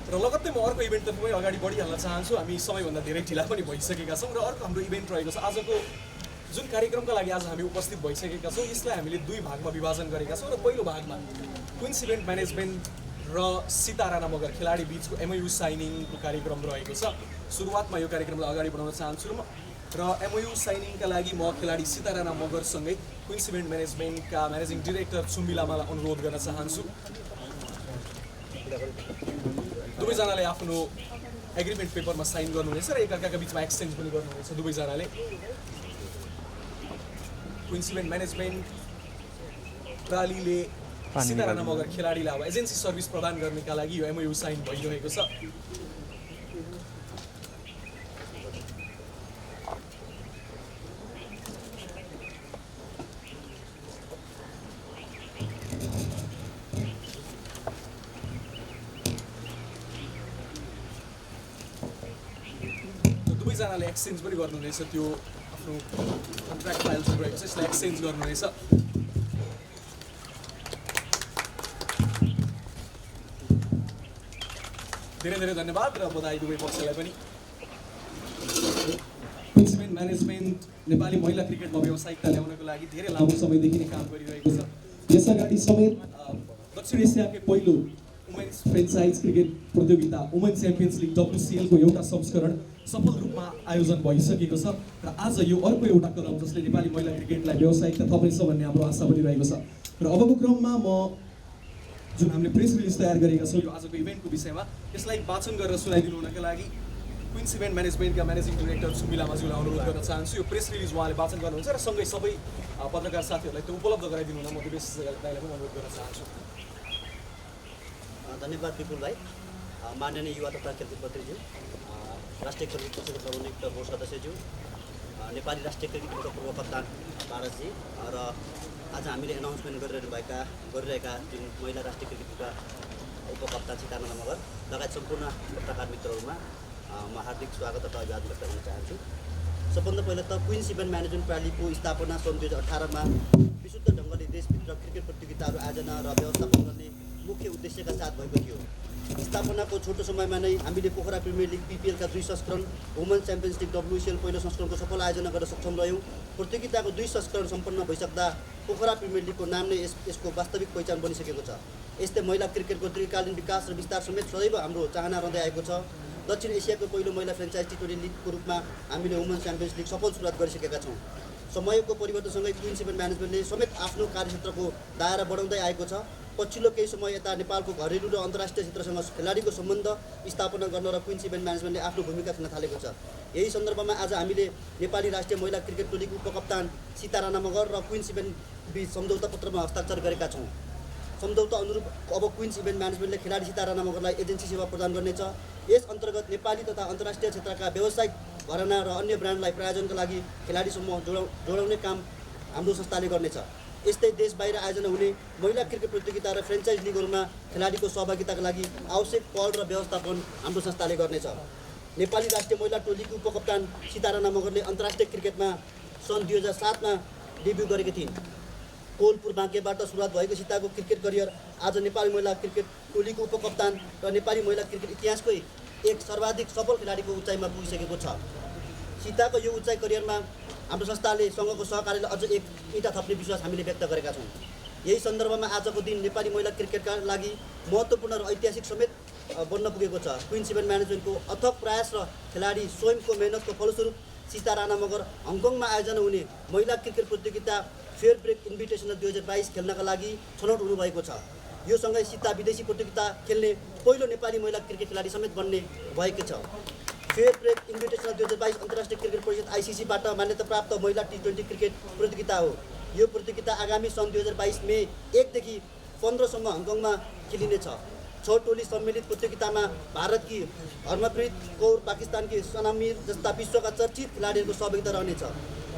र लगत्तै म अर्को इभेन्टतर्फ पनि अगाडि बढिहाल्न चाहन्छु हामी समयभन्दा धेरै ढिला पनि भइसकेका छौँ र अर्को हाम्रो इभेन्ट रहेको छ आजको जुन कार्यक्रमका लागि आज हामी उपस्थित भइसकेका छौँ यसलाई हामीले दुई भागमा विभाजन गरेका छौँ र पहिलो भागमा क्विन्स इभेन्ट म्यानेजमेन्ट र सीता राणा मगर खेलाडी बिचको MOU साइनिङको कार्यक्रम रहेको छ सुरुवातमा यो कार्यक्रमलाई अगाडि बढाउन चाहन्छु र MOU साइनिङका लागि म खेलाडी सीता राणा मगरसँगै क्विन्स इभेन्ट म्यानेजमेन्टका म्यानेजिङ डिरेक्टर सुम्मी लामालाई अनुरोध गर्न चाहन्छु दुवैजनाले आफ्नो एग्रिमेन्ट पेपरमा साइन गर्नुहुनेछ र एकअर्काका बिचमा एक्सचेन्ज पनि गर्नुहुनेछ दुवैजनाले क्विन्स इभेन्ट म्यानेजमेन्ट प्रणालीले सीता राणा मगर खेलाडीलाई अब एजेन्सी सर्भिस प्रदान गर्नका लागि यो MOU साइन भइरहेको छ दुवैजनाले एक्सचेन्ज पनि गर्नुहुनेछ त्यो आफ्नो कन्ट्र्याक्ट फाइल्सहरू रहेको छ यसलाई एक्सचेन्ज गर्नुहुनेछ धेरै धेरै धन्यवाद र बधाई दुवै पक्षलाई पनि क्विन्स इभेन्ट म्यानेजमेन्ट नेपाली महिला क्रिकेटमा व्यावसायिकता ल्याउनको लागि धेरै लामो समयदेखि नै काम गरिरहेको छ यसअगाडि समेत दक्षिण एसियाकै पहिलो वुमेन्स फ्रेन्चाइज क्रिकेट प्रतियोगिता वुमेन्स च्याम्पियन्स लिग WCL को एउटा संस्करण सफल रूपमा आयोजन भइसकेको छ र आज यो अर्को एउटा कदम जसले नेपाली महिला क्रिकेटलाई व्यावसायिकता थप्नेछ भन्ने हाम्रो आशा पनि रहेको छ र अबको क्रममा म जुन हामीले प्रेस रिलिज तयार गरेका छौँ यो आजको इभेन्टको विषयमा यसलाई वाचन गरेर सुनाइदिनु हुनका लागि क्विन्स इभेन्ट म्यानेजमेन्टका म्यानेजिङ डिरेक्टर सुम्मी लामाज्यूलाई अनुरोध गर्न चाहन्छु यो प्रेस रिलिज उहाँले वाचन गर्नुहुन्छ र सँगै सबै पत्रकार साथीहरूलाई त्यो उपलब्ध गराइदिनु हुन म दिवेश दाइलाई पनि अनुरोध गर्न चाहन्छु धन्यवाद विपुल भाइ माननीय युवा तथा खेलकुद मन्त्रीज्यू राष्ट्रिय खेलकुद परिषदका नवनियुक्त बोर्ड सदस्यज्यू नेपाली राष्ट्रिय क्रिकेट टिमका पूर्व कप्तान पारसजी र आज हामीले एनाउन्समेन्ट गरिरहेका जुन महिला राष्ट्रिय क्रिकेट टिमका उपकप्तान सीता राणा मगर लगायत सम्पूर्ण पत्रकार मित्रहरूमा म हार्दिक स्वागत तथा अभिवादन व्यक्त गर्न चाहन्छु सबभन्दा पहिला त क्विन्स इभेन्ट म्यानेजमेन्ट प्रणालीको स्थापना सन् 2018मा विशुद्ध ढङ्गले देशभित्र क्रिकेट प्रतियोगिताहरू आयोजना र व्यवस्थापन गर्ने मुख्य उद्देश्यका साथ भएको थियो स्थापनाको छोटो समयमा नै हामीले पोखरा प्रिमियर लिग पिपिएलका 2 संस्करण, वुमेन्स च्याम्पियन्स लिग WCL पहिलो संस्करणको सफल आयोजना गर्न सक्षम रह्यौँ। प्रतियोगिताको 2 संस्करण सम्पन्न भइसक्दा पोखरा प्रिमियर लिगको नाम नै यसको वास्तविक पहिचान बनिसकेको छ। यस्तै महिला क्रिकेटको दीर्घकालीन विकास र विस्तार समेत सदैव हाम्रो चाहना रहँदै आएको छ। दक्षिण एसियाको पहिलो महिला फ्रेन्चाइज T20 लिगको रूपमा हामीले वुमेन्स च्याम्पियन्स लिग सफल सुरुवात गरिसकेका छौँ। समयको परिवर्तनसँगै क्वीन्स इभेन्ट म्यानेजमेन्टले समेत आफ्नो कार्यक्षेत्रको दायरा बढाउँदै आएको छ। पछिल्लो केही समय यता नेपालको घरेलु र अन्तर्राष्ट्रिय क्षेत्रसँग खेलाडीको सम्बन्ध स्थापना गर्न र क्वीन्स इभेन्ट म्यानेजमेन्टले आफ्नो भूमिका खेल्न थालेको छ। यही सन्दर्भमा आज हामीले नेपाली राष्ट्रिय महिला क्रिकेट टोलीको उपकप्तान सीता राणा मगर र क्वीन्स इभेन्ट बीच सम्झौता पत्रमा हस्ताक्षर गरेका छौँ। सम्झौता अनुरूप अब क्वीन्स इभेन्ट म्यानेजमेन्टले खेलाडी सीता राणा मगरलाई एजेन्सी सेवा प्रदान गर्नेछ। यस अन्तर्गत नेपाली तथा अन्तर्राष्ट्रिय क्षेत्रका व्यावसायिक घराना र अन्य ब्रान्डलाई प्रायोजनका लागि खेलाडी समूह जोडाउने काम हाम्रो संस्थाले गर्नेछ। यस्तै देश बाहिर आयोजना हुने महिला क्रिकेट प्रतियोगिता र फ्रेन्चाइज लिगहरूमा खेलाडीको सहभागिताका लागि आवश्यक पहल र व्यवस्थापन हाम्रो संस्थाले गर्नेछ। नेपाली राष्ट्रिय महिला टोलीको उपकप्तान सीता राणा मगरले अन्तर्राष्ट्रिय क्रिकेटमा सन् 2007मा डेब्यू गरेकी थिइन्। कोलपुर बाँकेबाट सुरुवात भएको सीताको क्रिकेट करियर आज नेपाली महिला क्रिकेट टोलीको उपकप्तान र नेपाली महिला क्रिकेट इतिहासकै एक सर्वाधिक सफल खेलाडीको उचाइमा पुगिसकेको छ। सीताको यो उचाइ करियरमा हाम्रो संस्थाले सँगको सहकार्यले अझ एक इँटा थप्ने विश्वास हामीले व्यक्त गरेका छौँ। यही सन्दर्भमा आजको दिन नेपाली महिला क्रिकेटका लागि महत्त्वपूर्ण र ऐतिहासिक समेत बन्न पुगेको छ। क्वीन्स इभेन्ट म्यानेजमेन्टको अथक प्रयास र खेलाडी स्वयंको मेहनतको फलस्वरूप सीता राणा मगर हङकङमा आयोजना हुने महिला क्रिकेट प्रतियोगिता फेयर ब्रेक इन्भिटेसनल 2022 खेल्नका लागि छनौट हुनुभएको छ। यो सँगै सीता विदेशी प्रतियोगिता खेल्ने पहिलो नेपाली महिला क्रिकेट खेलाडी समेत बन्ने भएको छ। फेयर ब्रेक इन्भिटेसनल 2022 अन्तर्राष्ट्रिय क्रिकेट परिषद ICCबाट मान्यताप्राप्त महिला T20 क्रिकेट प्रतियोगिता हो। यो प्रतियोगिता आगामी सन् 2022 मे 1 देखि 15 सम्म हङकङमा खेलिनेछ। 6 टोली सम्मिलित प्रतियोगितामा भारतकी हरमनप्रीत कौर, पाकिस्तानकी सना मीर जस्ता विश्वका चर्चित खेलाडीहरूको सहभागिता रहनेछ।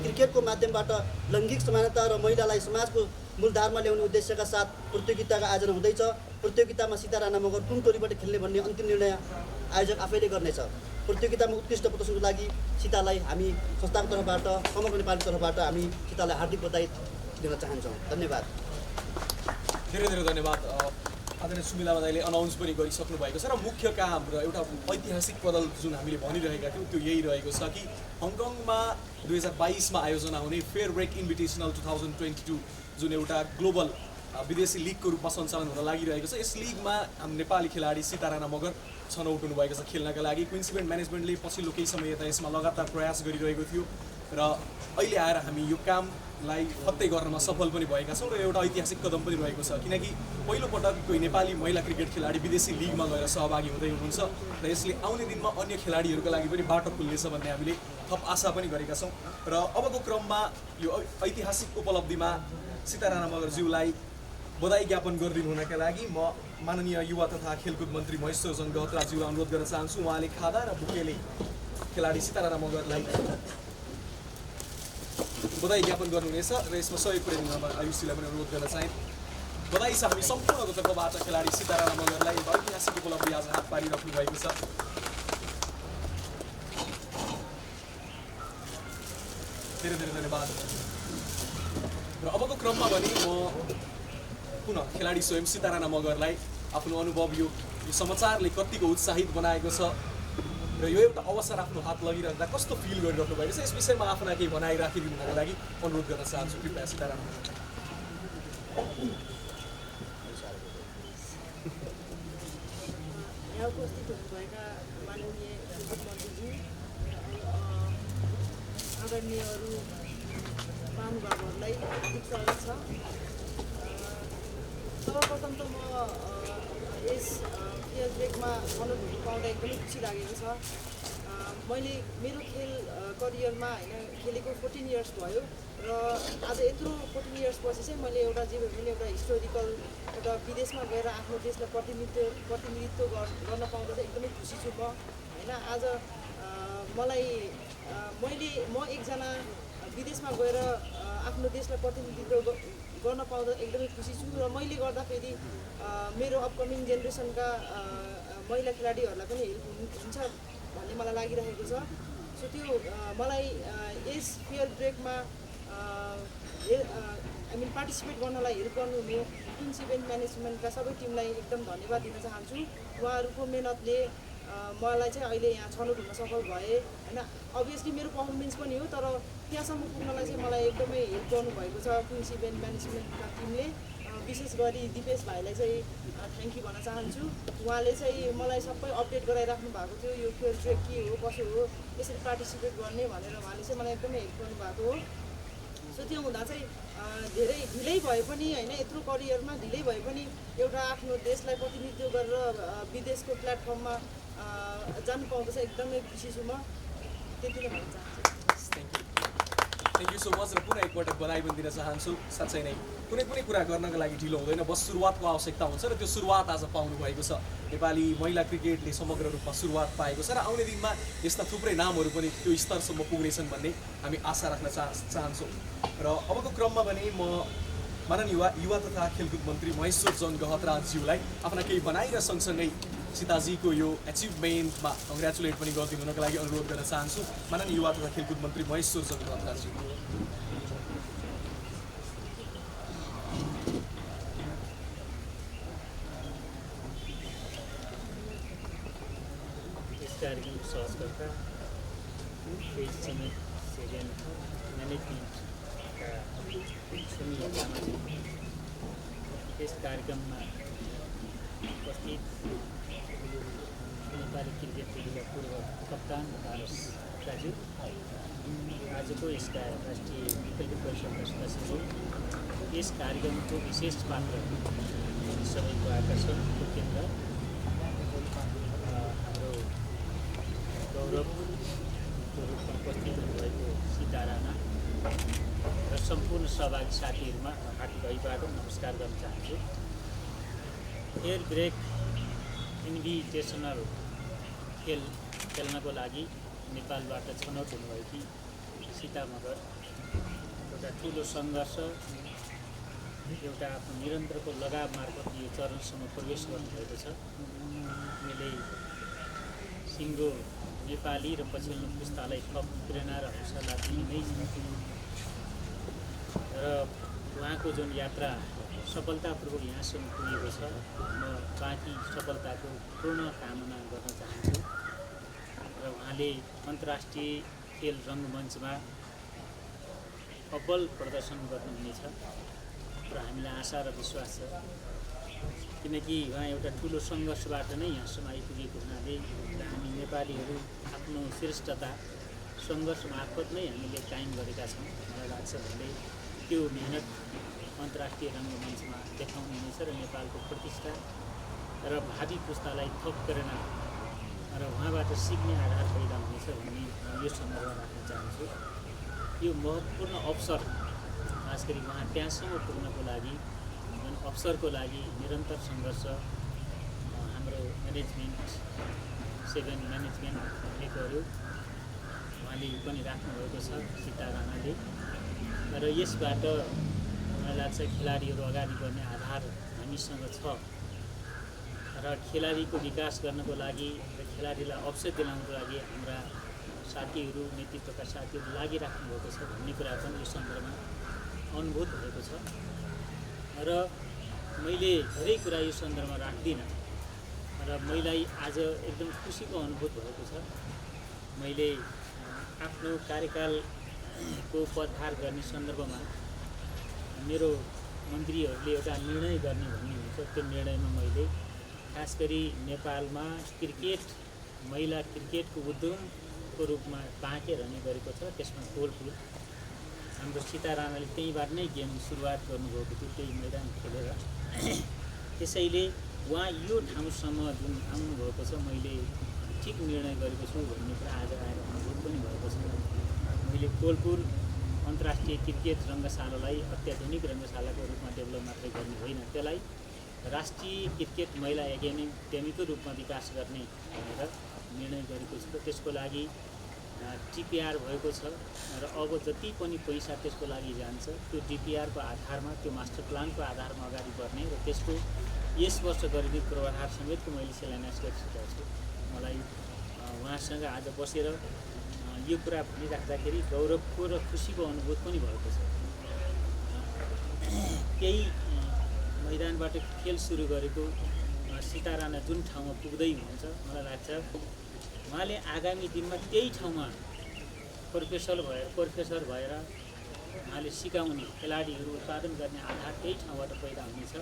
क्रिकेटको माध्यमबाट लैङ्गिक समानता र महिलालाई समाजको मूलधारमा ल्याउने उद्देश्यका साथ प्रतियोगिताको आयोजना हुँदैछ। प्रतियोगितामा सीता राणा मगर कुन टोलीबाट खेल्ने भन्ने अन्तिम निर्णय आयोजक आफैले गर्नेछ। प्रतियोगितामा उत्कृष्ट प्रदर्शनको लागि सीतालाई हामी संस्थाको तर्फबाट, समग्र नेपाली तर्फबाट हामी सीतालाई हार्दिक बधाई दिन चाहन्छौँ। धन्यवाद। धेरै धेरै धन्यवाद। आदरणीय सुमिला दाइले अनाउन्स पनि गरिसक्नु भएको छ र मुख्य काम र एउटा ऐतिहासिक पदल जुन हामीले भनिरहेका थियौँ त्यो यही रहेको छ कि हङकङमा 2022मा आयोजना हुने फेयर ब्रेक इन्भिटेसनल 2022 जुन एउटा ग्लोबल विदेशी लिगको रूपमा सञ्चालन हुन लागिरहेको छ। यस लिगमा हाम्रो नेपाली खेलाडी सीता राणा मगर छनौट हुनुभएको छ खेल्नका लागि। क्वीन्स इभेन्ट म्यानेजमेन्टले पछिल्लो केही समय यता यसमा लगातार प्रयास गरिरहेको थियो र अहिले आएर हामी यो कामलाई फत्तै गर्नमा सफल पनि भएका छौँ र एउटा ऐतिहासिक कदम पनि रहेको छ, किनकि पहिलोपटक कोही नेपाली महिला क्रिकेट खेलाडी विदेशी लिगमा गएर सहभागी हुँदै हुनुहुन्छ र यसले आउने दिनमा अन्य खेलाडीहरूका लागि पनि बाटो खुल्नेछ भन्ने हामीले थप आशा पनि गरेका छौँ। र अबको क्रममा यो ऐतिहासिक उपलब्धिमा सीता राणा मगरज्यूलाई बधाई ज्ञापन गरिदिनु हुनका लागि म माननीय युवा तथा खेलकुद मन्त्री महेश्वर चन्द्र गहतराज्यूलाई अनुरोध गर्न चाहन्छु। उहाँले खादा र बुकेले खेलाडी सीता राणा मगरलाई बधाई ज्ञापन गर्नुहुनेछ र यसमा सहयोग पुर्याइदिनु आयुषीलाई पनि अनुरोध गर्न चाहे। बधाई छ हामी सम्पूर्णको तर्फबाट खेलाडी सीता राणा मगरलाई ऐतिहासिक उपलब्धि आज हात पारिराख्नु भएको छ। धेरै धेरै धन्यवाद। र अबको क्रममा भने म पुनः खेलाडी स्वयं सीता राणा मगरलाई आफ्नो अनुभव यो समाचारले कतिको उत्साहित बनाएको छ र यो एउटा अवसर आफ्नो हात लगिरहँदा कस्तो फिल गरिराख्नु भएको छ यस विषयमा आफ्ना केही भनाइ राखिदिनुको लागि अनुरोध गर्न चाहन्छु। कृपया सीता राणा यहाँ उपस्थित हुनुभएका माननीय खेलकुद मन्त्रीज्यू, आदरणीयहरू, महानुभावहरूलाई हार्दिक स्वागत छ। सर्वप्रथम त म यस फेयर ब्रेकमा अनुभूति पाउँदा एकदमै खुसी लागेको छ। मैले मेरो खेल करियरमा खेलेको 14 इयर्स भयो र आज यत्रो 14 इयर्स पछि चाहिँ मैले एउटा जे भए पनि एउटा हिस्टोरिकल एउटा विदेशमा गएर आफ्नो देशलाई प्रतिनिधित्व गर्न पाउँदा चाहिँ एकदमै खुसी छु म होइन। आज म एकजना विदेशमा गएर आफ्नो देशलाई प्रतिनिधित्व गर्न पाउँदा एकदमै खुसी छु र मैले गर्दाखेरि मेरो अपकमिङ जेनेरेसनका महिला खेलाडीहरूलाई पनि हेल्प हुन्छ भन्ने मलाई लागिरहेको छ। सो त्यो मलाई यस फेयर ब्रेकमा पार्टिसिपेट गर्नलाई हेल्प गर्नुहुने क्विन्स इभेन्ट म्यानेजमेन्टका सबै टिमलाई एकदम धन्यवाद दिन चाहन्छु। उहाँहरूको मेहनतले मलाई चाहिँ अहिले यहाँ छनौट हुन सफल भए होइन। अभियसली मेरो पर्फर्मेन्स पनि हो, तर त्यहाँसम्म पुग्नलाई चाहिँ मलाई एकदमै हेल्प गर्नुभएको छ क्विन्स इभेन्ट म्यानेजमेन्टका टिमले। विशेष गरी दिपेश भाइलाई चाहिँ थ्याङ्क यू भन्न चाहन्छु। उहाँले चाहिँ मलाई सबै अपडेट गराइराख्नु भएको थियो, यो फियर ट्रेक के हो कसो हो यसरी पार्टिसिपेट गर्ने भनेर उहाँले चाहिँ मलाई एकदमै हेल्प गर्नुभएको हो। सो त्यो हुँदा चाहिँ धेरै ढिलै भए पनि होइन, यत्रो करियरमा ढिलै भए पनि एउटा आफ्नो देशलाई प्रतिनिधित्व गरेर विदेशको प्लेटफर्ममा जानु पाउँदा चाहिँ एकदमै खुसी छु म। त्यति नै भन्न चाहन्छु। Thank you so much. र पुनः एकपटक बधाई पनि दिन चाहन्छु। साँच्चै नै कुनै पनि कुरा गर्नको लागि ढिलो हुँदैन, बस सुरुवातको आवश्यकता हुन्छ र त्यो सुरुवात आज पाउनु भएको छ। नेपाली महिला क्रिकेटले समग्र रूपमा सुरुवात पाएको छ र आउने दिनमा यस्ता थुप्रै नामहरू पनि त्यो स्तरसम्म पुग्नेछन् भन्ने हामी आशा राख्न चाहन्छौँ। र अबको क्रममा भने म माननीय युवा तथा खेलकुद मन्त्री महेश्वर जन गहतराज्यूलाई आफ्ना केही भनाइ र सँगसँगै सीताजीको यो एचिभमेन्टमा कङ्ग्रेचुलेट पनि गरिदिनु हुनको लागि अनुरोध गर्न चाहन्छु। माननीय युवा तथा खेलकुद मन्त्री महेश्वर जन गहतराज्यू। कार्यक्रमको सहजकर्ता पेज समेत सेभेन म्यानेजमेन्टका सुनिल लामाजी, यस कार्यक्रममा उपस्थित नेपाली क्रिकेट टोलीका पूर्व कप्तान पारस दाजु, आजको यसका राष्ट्रिय खेलकुद परिषदका सदस्यहरू, यस कार्यक्रमको विशेष पात्र सबैको आकर्षणको केन्द्र गौरवको रूपमा उपस्थित हुनुभएको सीता राणा र सम्पूर्ण सहभागी साथीहरूमा हार्दिक अभिवादन नमस्कार गर्न चाहन्छु। एयर ब्रेक इन्भिटेसनल खेल्नको लागि नेपालबाट छनौट हुनुभएकी सीता मगर एउटा ठुलो सङ्घर्ष, एउटा आफ्नो निरन्तरको लगाव मार्फत यो चरणसम्म प्रवेश गर्नुभएको छ। उनले सिङ्गो नेपाली र पछिल्लो पुस्तालाई थप प्रेरणा र हौसला दिने नै छ र उहाँको जुन यात्रा सफलतापूर्वक यहाँसम्म पुगेको छ, म बाँकी सफलताको पूर्ण कामना गर्न चाहन्छु। र उहाँले अन्तर्राष्ट्रिय खेल रङ्गमञ्चमा अब्बल प्रदर्शन गर्नुहुनेछ र हामीलाई आशा र विश्वास छ, किनकि उहाँ एउटा ठुलो सङ्घर्षबाट नै यहाँसम्म आइपुगेको हुनाले र हामी नेपालीहरू आफ्नो श्रेष्ठता सङ्घर्ष मार्फत नै हामीले कायम गरेका छौँ। मलाई लाग्छ भने त्यो मेहनत अन्तर्राष्ट्रिय रङ्गमञ्चमा देखाउनु हुनेछ र नेपालको प्रतिष्ठा र भावी पुस्तालाई थप प्रेरणा र उहाँबाट सिक्ने आधार पैदा हुनेछ भन्ने यो सन्दर्भमा राख्न चाहन्छु। यो महत्त्वपूर्ण अवसर, खास गरी उहाँ त्यहाँसम्म पुग्नको लागि जुन अवसरको लागि निरन्तर सङ्घर्ष हाम्रो म्यानेजमेन्ट सेभेन म्यानेजमेन्टले गर्यो, उहाँले पनि राख्नुभएको छ सीता राणाले। र यसबाट मलाई लाग्छ खेलाडीहरू अगाडि बढ्ने आधार हामीसँग छ र खेलाडीको विकास गर्नको लागि र खेलाडीलाई अवसर दिलाउनको लागि हाम्रा साथीहरू, नेतृत्वका साथीहरू लागिराख्नु भएको छ भन्ने कुरा पनि यो सन्दर्भमा अनुभूत भएको छ। र मैले धेरै कुरा यो सन्दर्भमा राख्दिनँ र मलाई आज एकदम खुसीको अनुभूत भएको छ। मैले आफ्नो कार्यकालको पदभार गर्ने सन्दर्भमा मेरो मन्त्रीहरूले एउटा निर्णय गर्ने भन्ने हुन्छ, त्यो निर्णयमा मैले खास गरी नेपालमा क्रिकेट, महिला क्रिकेटको उद्यमको रूपमा बाँके रहने गरेको छ। त्यसमा कोलपुर हाम्रो सीता राणाले त्यहीँबाट नै गेम सुरुवात गर्नुभएको थियो, त्यही मैदान खेलेर। त्यसैले उहाँ यो ठाउँसम्म जुन आउनुभएको छ, मैले ठिक निर्णय गरेको छु भन्ने कुरा आज आएर अनुभूत पनि भएको छ। मैले कोलपुर अन्तर्राष्ट्रिय क्रिकेट रङ्गशालालाई अत्याधुनिक रङ्गशालाको रूपमा डेभलप मात्रै गर्ने होइन, त्यसलाई राष्ट्रिय क्रिकेट महिला एकाडेमीको रूपमा विकास गर्ने भनेर निर्णय गरेको छु। त्यसको लागि डिपिआर भएको छ र अब जति पनि पैसा त्यसको लागि जान्छ त्यो डिपिआरको आधारमा, त्यो मास्टर प्लानको आधारमा अगाडि बढ्ने र त्यसको यस वर्ष गरिने पूर्वाधार समेतको मैले शिलान्यास गरिसकेको छु। मलाई उहाँसँग आज बसेर यो कुरा भनिराख्दाखेरि गौरवको र खुसीको अनुभूत पनि भएको छ। केही मैदानबाट खेल सुरु गरेको सीता राणा जुन ठाउँमा पुग्दै हुनुहुन्छ मलाई लाग्छ उहाँले आगामी दिनमा त्यही ठाउँमा प्रोफेसर भएर उहाँले सिकाउने खेलाडीहरू उत्पादन गर्ने आधार त्यही ठाउँबाट पैदा हुनेछ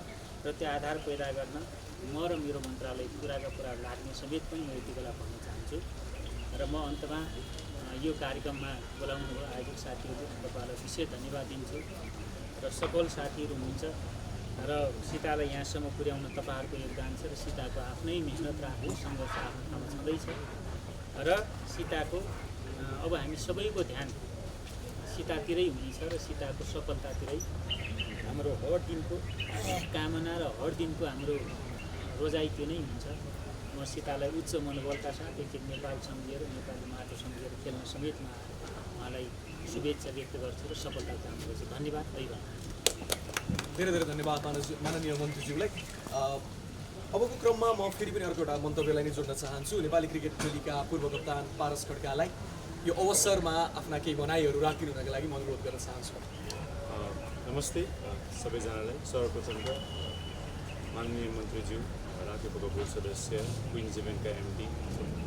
र त्यो आधार पैदा गर्न म र मेरो मन्त्रालय पुराका कुरा लाग्ने समेत पनि म यति बेला भन्न चाहन्छु। र म अन्तमा यो कार्यक्रममा बोलाउनुभयो आयोजक साथीहरू तपाईँलाई विशेष धन्यवाद दिन्छु र सफल साथीहरू हुनुहुन्छ र सीतालाई यहाँसम्म पुर्याउन तपाईँहरूको योगदान छ र सीताको आफ्नै मेहनत र आफ्नो सङ्घर्ष आफ्नो ठाउँमा छँदैछ र सीताको अब हामी सबैको ध्यान सीतातिरै हुनेछ र सीताको सफलतातिरै हाम्रो हर दिनको कामना र हर दिनको हाम्रो रोजाइ त्यो नै हुन्छ। म सीतालाई उच्च मनोबलका साथ एकचोटि नेपाल सम्झिएर नेपाली माटो सम्झिएर खेल्न समेतमा उहाँलाई शुभेच्छा व्यक्त गर्छु र सफलता कामना गर्छु। धन्यवाद। धेरै धेरै धन्यवाद माननीय मन्त्रीज्यूलाई। अबको क्रममा म फेरि पनि अर्को एउटा मन्तव्यलाई नै जोड्न चाहन्छु। नेपाली क्रिकेट टोलीका पूर्व कप्तान पारस खड्कालाई यो अवसरमा आफ्ना केही भनाइहरू राखिदिनुको लागि म अनुरोध गर्न चाहन्छु। नमस्ते सबैजनालाई। सर्वप्रथम त माननीय मन्त्रीज्यू, राज्यसभाका बोर्ड सदस्य, क्विन्स इभेन्टका एमडी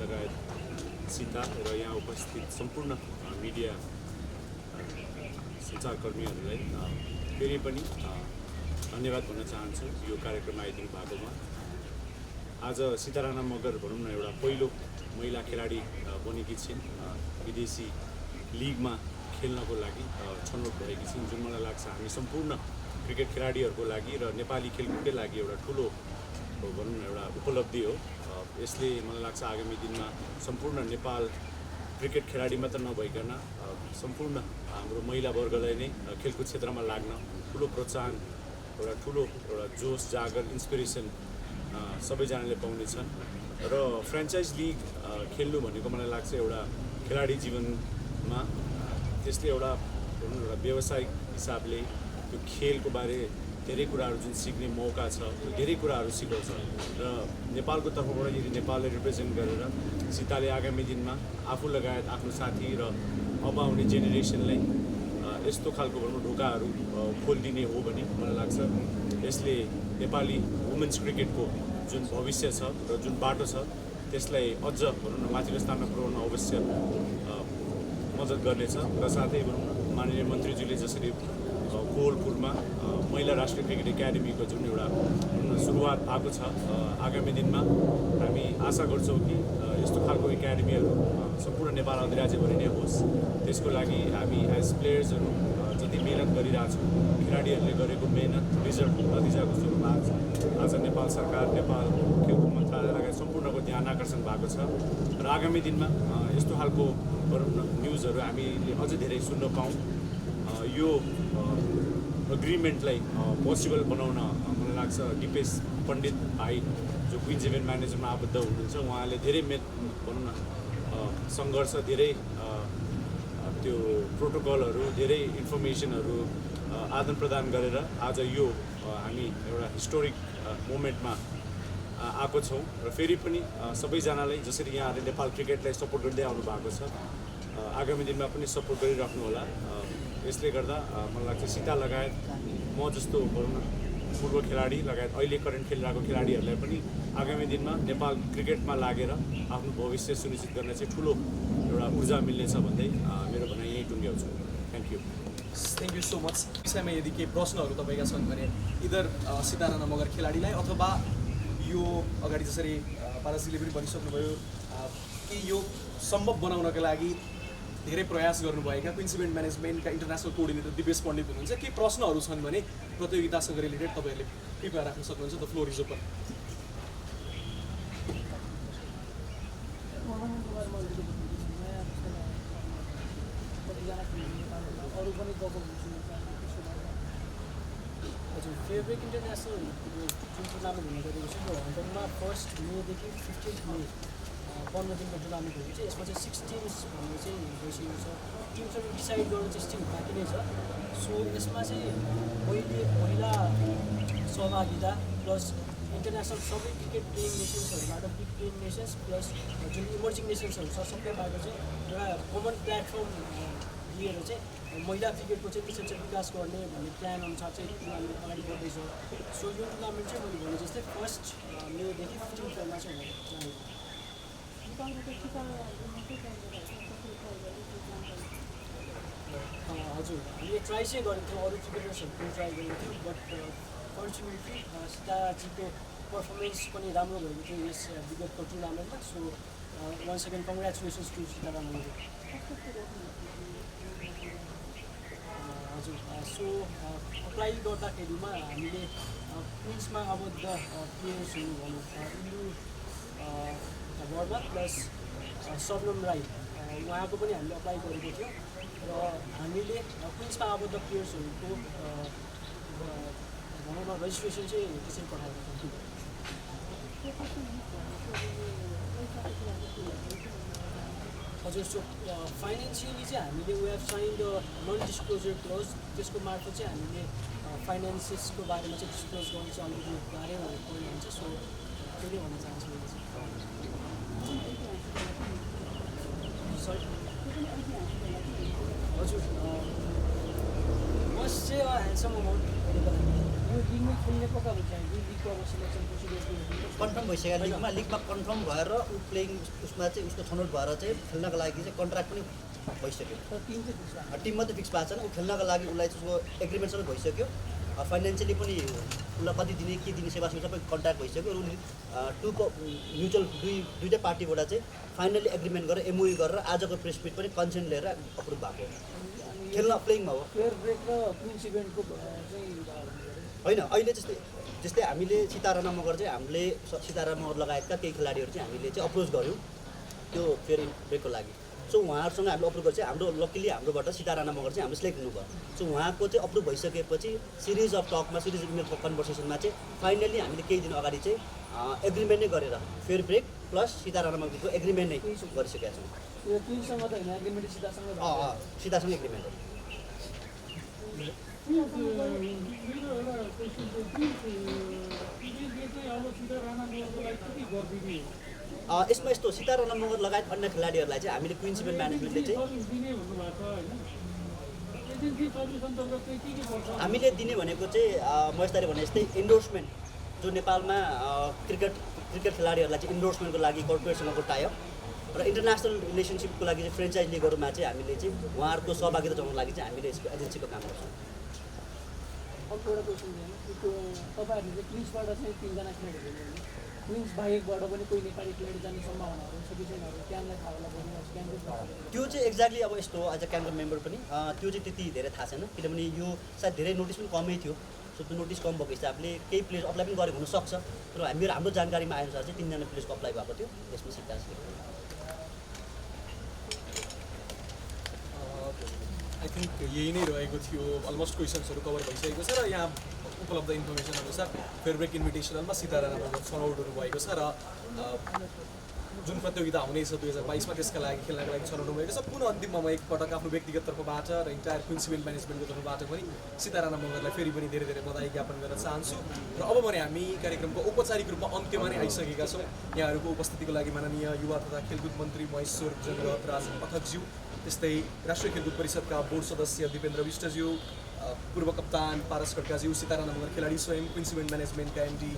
लगायत सीता र यहाँ उपस्थित सम्पूर्ण मिडिया सञ्चारकर्मीहरूलाई फेरि पनि धन्यवाद भन्न चाहन्छु यो कार्यक्रममा आइदिनु भएकोमा। आज सीता राणा मगर भनौँ न एउटा पहिलो महिला खेलाडी बनेकी छिन्, विदेशी लिगमा खेल्नको लागि छनौट भएकी छिन्, जुन मलाई लाग्छ हामी सम्पूर्ण क्रिकेट खेलाडीहरूको लागि र नेपाली खेलकुदकै लागि एउटा ठुलो भनौँ न एउटा उपलब्धि हो। यसले मलाई लाग्छ आगामी दिनमा सम्पूर्ण नेपाल क्रिकेट खेलाडी मात्र नभइकन सम्पूर्ण हाम्रो महिला वर्गलाई नै खेलकुद क्षेत्रमा लाग्न ठुलो प्रोत्साहन, एउटा ठुलो एउटा जोस जागर इन्सपिरेसन सबैजनाले पाउनेछन्। र फ्रेन्चाइज लिग खेल्नु भनेको मलाई लाग्छ एउटा खेलाडी जीवनमा त्यसले एउटा भनौँ न एउटा व्यावसायिक हिसाबले त्यो खेलको बारे धेरै कुराहरू जुन सिक्ने मौका छ, धेरै कुराहरू सिकाउँछ र नेपालको तर्फबाट यदि नेपाललाई रिप्रेजेन्ट गरेर सीताले आगामी दिनमा आफू लगायत आफ्नो साथी र अब आउने जेनेरेसनलाई यस्तो खालको भनौँ ढोकाहरू खोलिदिने हो भने मलाई लाग्छ यसले नेपाली वुमेन्स क्रिकेटको जुन भविष्य छ र जुन बाटो छ त्यसलाई अझ भनौँ न माथिल्लो स्थानमा पुर्याउन अवश्य मद्दत गर्नेछ। र साथै भनौँ न माननीय मन्त्रीज्यूले जसरी कोवलपुरमा महिला राष्ट्रिय क्रिकेट एकाडेमीको जुन एउटा सुरुवात भएको छ, आगामी दिनमा हामी आशा गर्छौँ कि यस्तो खालको एकाडेमीहरू सम्पूर्ण नेपाल अधिराज्यभरि नै होस्। त्यसको लागि हामी एज प्लेयर्सहरू जति मिहिनेत गरिरहेछौँ, खेलाडीहरूले गरेको मिहिनेत रिजल्ट नतिजाको स्वरूपमा आज नेपाल सरकार, नेपाल खेलकुद मन्त्रालय लगायत सम्पूर्णको ध्यान आकर्षण भएको छ र आगामी दिनमा यस्तो खालको न्युजहरू हामीले अझ धेरै सुन्न पाऊँ। यो एग्रिमेन्टलाई पोसिबल बनाउन मलाई लाग्छ दिपेश पण्डित भाइ जो क्विन्स इभेन्ट म्यानेजरमा आबद्ध हुनुहुन्छ, उहाँले धेरै भनौँ न सङ्घर्ष, धेरै त्यो प्रोटोकलहरू, धेरै इन्फर्मेसनहरू आदान प्रदान गरेर आज यो हामी एउटा हिस्टोरिक मोमेन्टमा आएको छौँ। र फेरि पनि सबैजनालाई जसरी यहाँहरूले नेपाल क्रिकेटलाई सपोर्ट गर्दै आउनु भएको छ, आगामी दिनमा पनि सपोर्ट गरिराख्नु होला। यसले गर्दा मलाई लाग्छ सीता लगायत म जस्तो भनौँ न पूर्व खेलाडी लगायत अहिले करेन्ट खेलिरहेको खेलाडीहरूलाई पनि आगामी दिनमा नेपाल क्रिकेटमा लागेर आफ्नो भविष्य सुनिश्चित गर्न चाहिँ ठुलो एउटा ऊर्जा मिल्नेछ भन्दै मेरो भनाइ यहीँ टुङ्ग्याउँछु। Thank you so much. विषयमा यदि केही प्रश्नहरू तपाईँका छन् भने इदर सीता राणा मगर खेलाडीलाई अथवा यो अगाडि जसरी पारसजीले पनि भनिसक्नुभयो कि यो सम्भव बनाउनका लागि धेरै प्रयास गर्नुभएका क्विन्स इभेन्ट म्यानेजमेन्टका इन्टरनेसनल कोअर्डिनेटर दिपेश पण्डित हुनुहुन्छ। केही प्रश्नहरू छन् भने प्रतियोगितासँग रिलेटेड तपाईँहरूले कृपया राख्न सक्नुहुन्छ। The floor is open. हजुर, फेब्रुअरी इन्टरनेसनल जुन टुर्नामेन्ट हुने गरेको छ यो हङकङमा 1 मेदेखि 15 मे 15 दिनको टुर्नामेन्ट हुन्छ। यसमा चाहिँ 6 टिम्स भन्ने चाहिँ भइसकेको छ। टिम्सहरू डिसाइड गर्नु चाहिँ स्टिल बाँकी नै छ। सो यसमा चाहिँ पहिला सहभागिता प्लस इन्टरनेसनल सबै क्रिकेट प्लेइङ नेसन्सहरूबाट बिग प्लेइङ नेसन्स प्लस जुन इमर्जिङ नेसन्सहरू छ सबैबाट चाहिँ एउटा कमन प्लेटफर्म लिएर चाहिँ महिला क्रिकेटको चाहिँ त्यसरी चाहिँ विकास गर्ने भन्ने प्लान अनुसार चाहिँ टुर्नामेन्ट अगाडि बढ्दैछ। सो यो टुर्नामेन्ट चाहिँ मैले भने जस्तै 1 मेदेखि 15 फेब्रुअरीमा चाहिँ हुने हजुर हामीले ट्राई चाहिँ गरेको थियौँ अरू क्रिकेटर्सहरूको ट्राई गरेको थियौँ बट फर्चुनेटली सीताजीको पर्फर्मेन्स पनि राम्रो भएको थियो यस विगतको टुर्नामेन्टमा। So once again congratulations to सीतारामनले। हजुर सो अप्लाई गर्दाखेरिमा हामीले क्विन्समा आबद्ध प्लेयर्सहरू भनौँ इन्डु वर्मा प्लस शबनम राई उहाँको पनि हामीले अप्लाई गरेको थियो र हामीले क्विन्समा आबद्ध प्लेयर्सहरूको भनौँ न रेजिस्ट्रेसन चाहिँ त्यसरी पठाएको थियौँ। हजुर सो फाइनेन्सियली चाहिँ हामीले we have signed non disclosure clause त्यसको मार्फत चाहिँ हामीले फाइनेन्सेसको बारेमा चाहिँ डिस्क्लोज गर्नु चाहिँ अलिकति गाह्रै पर्ने हुन्छ। सो त्यही भन्न चाहन्छु सरी हजुर मस्ट चाहिँ ह्यान्डसम अमाउन्ट यो लिगमै खेल्ने पक्का हुन्छ यो लिगको अब सिलेक्सन प्रोसिडियर कन्फर्म भइसक्यो लिगमा कन्फर्म भएर ऊ प्लेइङ उसमा चाहिँ उसको छनौट भएर चाहिँ खेल्नको लागि चाहिँ कन्ट्र्याक्ट पनि भइसक्यो। टिम मात्रै फिक्स भएको छैन ऊ खेल्नको लागि उसलाई चाहिँ उसको एग्रिमेन्ट सबै भइसक्यो। फाइनेन्सियली पनि उसलाई कति दिने के दिने सेवा सबै कन्ट्र्याक्ट भइसक्यो। म्युचुअल दुईटै पार्टीबाट चाहिँ फाइनली एग्रिमेन्ट गरेर एमओयू गरेर आजको प्रेस मिट पनि कन्सेन्ट लिएर अप्रुभ भएको खेल्न प्लेइङमा हो। होइन अहिले जस्तै हामीले सीताराम मगर चाहिँ हामीले सीताराम मगर लगायतका केही खेलाडीहरू चाहिँ हामीले चाहिँ अप्रोच गऱ्यौँ त्यो फेरि ब्रेकको लागि। सो उहाँहरूसँग हामीले अप्रुभ गरेर चाहिँ हाम्रो लकिली हाम्रोबाट सीताराम मगर चाहिँ हाम्रो सिलेक्ट हुनुभयो। सो उहाँको चाहिँ अप्रुभ भइसकेपछि सिरिज अफ टकमा सिरिज इमेल कन्भर्सेसनमा चाहिँ फाइनली हामीले केही दिन अगाडि चाहिँ एग्रिमेन्ट नै गरेर फेयर ब्रेक प्लस सीताराम मगरको एग्रिमेन्ट नै गरिसकेका छौँ। सीतासँग एग्रिमेन्ट हो। यसमा यस्तो सीताराम मगर लगायत अन्य खेलाडीहरूलाई चाहिँ हामीले क्विन्स इभेन्ट म्यानेजमेन्टले चाहिँ हामीले दिने भनेको चाहिँ म यस्तरी भने जस्तै इन्डोर्समेन्ट जो नेपालमा क्रिकेट खेलाडीहरूलाई चाहिँ इन्डोर्समेन्टको लागि कर्पोरेटसँगको टाइअप र इन्टरनेसनल रिलेसनसिपको लागि चाहिँ फ्रेन्चाइज लिगहरूमा चाहिँ हामीले चाहिँ उहाँहरूको सहभागिता जनाउनको लागि चाहिँ हामीले यसको एजेन्सीको काम गर्छौँ। अर्को एउटा क्वेसन तपाईँहरूले चाहिँ क्विन्सबाट चाहिँ 3 जना खेलाडीहरू क्विन्स बाहेकबाट पनि कोही नेपाली खेलाडी जाने सम्भावनाहरू छ कि छैन क्यानलाई थाहा होला त्यो चाहिँ एक्ज्याक्टली अब यस्तो एज अ क्यानको मेम्बर पनि त्यो चाहिँ त्यति धेरै थाहा छैन किनभने यो सायद धेरै नोटिस पनि कमै थियो। सो त्यो नोटिस कम भएको हिसाबले केही प्लेयर अप्लाई पनि गरेको हुनसक्छ तर हाम्रो जानकारीमा आएअनुसार चाहिँ 3 जना प्लेयर्सको अप्लाई भएको थियो यसमा सिक्का आई थिङ्क यही नै रहेको थियो अलमोस्ट क्वेसन्सहरू कभर भइसकेको छ र यहाँ उपलब्ध इन्फर्मेसन अनुसार फेयर ब्रेक इन्भिटेसनलमा सीतारामको छनौटहरू भएको छ र जुन प्रतियोगिता हुनेछ 2022मा त्यसका लागि खेल्नका लागि छनौट भएको छ। पुनः अन्तिममा म एकपटक आफ्नो व्यक्तिगत तर्फबाट र इन्टायर क्विन्स इभेन्ट म्यानेजमेन्टको तर्फबाट पनि सीताराम मगरलाई फेरि पनि धेरै धेरै बधाई ज्ञापन गर्न चाहन्छु। र अब भने हामी कार्यक्रमको औपचारिक रूपमा अन्त्यमा नै आइसकेका छौँ। यहाँहरूको उपस्थितिको लागि माननीय युवा तथा खेलकुद मन्त्री महेश्वर जगरथ पाठकज्यू, त्यस्तै राष्ट्रिय खेलकुद परिषदका बोर्ड सदस्य दिपेन्द्र विष्टज्यू, पूर्व कप्तान पारस खड्काज्यू, सीताराम मगर खेलाडी स्वयं, क्विन्स इभेन्ट म्यानेजमेन्टका एमडी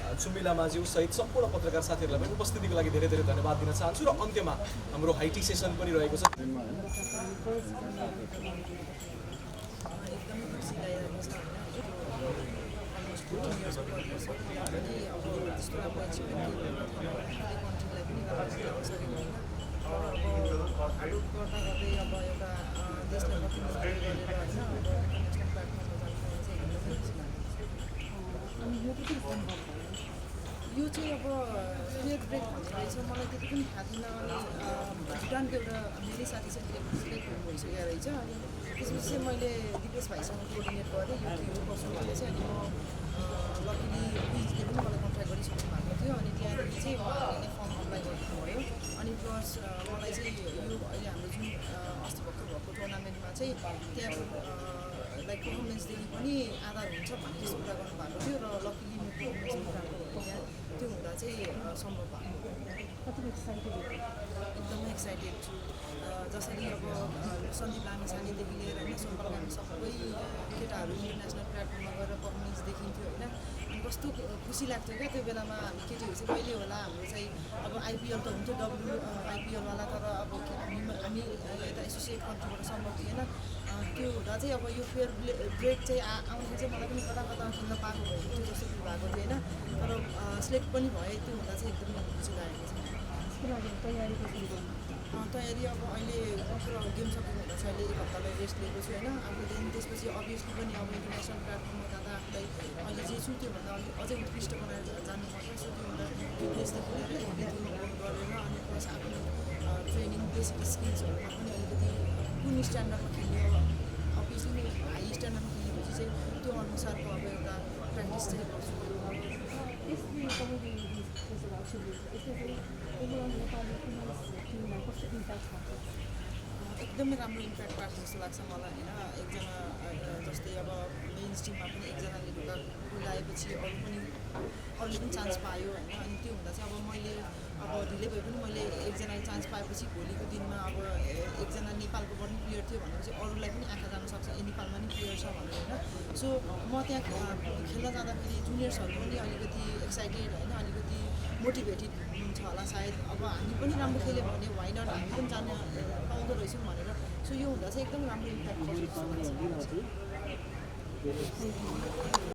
चुम्बी लामाज्यू सहित सम्पूर्ण पत्रकार साथीहरूलाई पनि उपस्थितिको लागि धेरै धेरै धन्यवाद दिन चाहन्छु। र अन्त्यमा हाम्रो हाइटी सेसन पनि रहेको छ। यो चाहिँ अब फेयर ब्रेक भन्ने रहेछ मलाई त्यति पनि थाहा थिएन। अनि भुटानको एउटा मेरै साथी चाहिँ सिलेक्ट भइसकेको रहेछ। अनि त्यसपछि चाहिँ मैले दिपेश भाइसँग कोर्डिनेट गरेँ यो के हो कसो भने चाहिँ अनि म लकिली पिजले पनि मलाई कन्ट्याक्ट गरिसक्नु भएको थियो। अनि त्यहाँदेखि चाहिँ उहाँहरूले फर्म अप्लाई गर्नुभयो। अनि प्लस मलाई चाहिँ यो अहिले हाम्रो जुन अस्ति भर्खर भएको टुर्नामेन्टमा चाहिँ त्यहाँको लाइक पर्फर्मेन्सदेखि पनि आधार हुन्छ भन्ने जस्तो कुरा गर्नुभएको थियो र लकिली मेरो पर्फर्मेन्स त्यो हुँदा चाहिँ सम्भव भएको एकदमै एक्साइटेड छु जसरी अब सन्दीप लामिछानेदेखि लिएर होइन सोमपाल हामी सबै केटाहरू इन्टरनेसनल प्लेटफर्ममा गएर पर्फर्मेन्स देखिन्थ्यो होइन अनि कस्तो खुसी लाग्थ्यो क्या त्यो बेलामा हामी केटीहरू चाहिँ कहिले होला हाम्रो चाहिँ अब आइपिएल त हुन्थ्यो आइपिएलवाला तर अब हामी यता एसोसिएट कन्ट्रीबाट सम्भव थिएन त्यो हुँदा चाहिँ अब यो फेयर ब्रेक चाहिँ आउँदाखेरि चाहिँ मलाई पनि कता कता खेल्न पाएको भएको थियो जस्तो फिल भएको थियो होइन तर सिलेक्ट पनि भए त्यो हुँदा चाहिँ एकदमै खुसी लागेको छ तयारी अब अहिले पुरा गेम सकिनु हुँदा छ अहिले 1 हप्तालाई रेस्ट लिएको छु होइन अब त्यसपछि अभियसली पनि अब इन्टरनेसनल प्लेटफर्ममा जाँदा आफूलाई अहिले जे छु त्योभन्दा अझै उत्कृष्ट बनाएर जानुपर्छ सो त्यो हुँदा फिटनेसदेखि लिएर एभ्रिथिङ गरेर अनि प्लस आफ्नो ट्रेनिङ बेसिक स्किल्सहरूमा पनि अलिकति कुन स्ट्यान्डर्डमा खेल्ने अभियसली हाई स्ट्यान्डर्डमा खेल्नेपछि चाहिँ त्यो अनुसारको अब एउटा प्र्याक्टिस चाहिँ गर्छु एकदमै राम्रो इम्प्याक्ट पार्छ जस्तो लाग्छ मलाई होइन एकजना जस्तै अब मेन्स टिममा पनि एकजनाले ढुक्का लगाएपछि अरूले पनि चान्स पायो होइन अनि त्यो हुँदा चाहिँ अब मैले अब ढिलै भए पनि मैले एकजनाले चान्स पाएपछि भोलिको दिनमा अब एकजना नेपालको पनि प्लेयर थियो भनेपछि अरूलाई पनि आँखा जान सक्छ ए नेपालमा नि प्लेयर छ भनेर होइन सो म त्यहाँ खेल्न जाँदाखेरि जुनियर्सहरू पनि अलिकति एक्साइटेड होइन अलिकति मोटिभेटेड हुनुहुन्छ होला सायद अब हामी पनि राम्रो खेल्यो भने वाइ नट हामी पनि जान पाउँदो रहेछौँ भनेर सो यो हुँदा चाहिँ एकदम राम्रो इम्प्याक्ट पर्छ जस्तो लाग्छ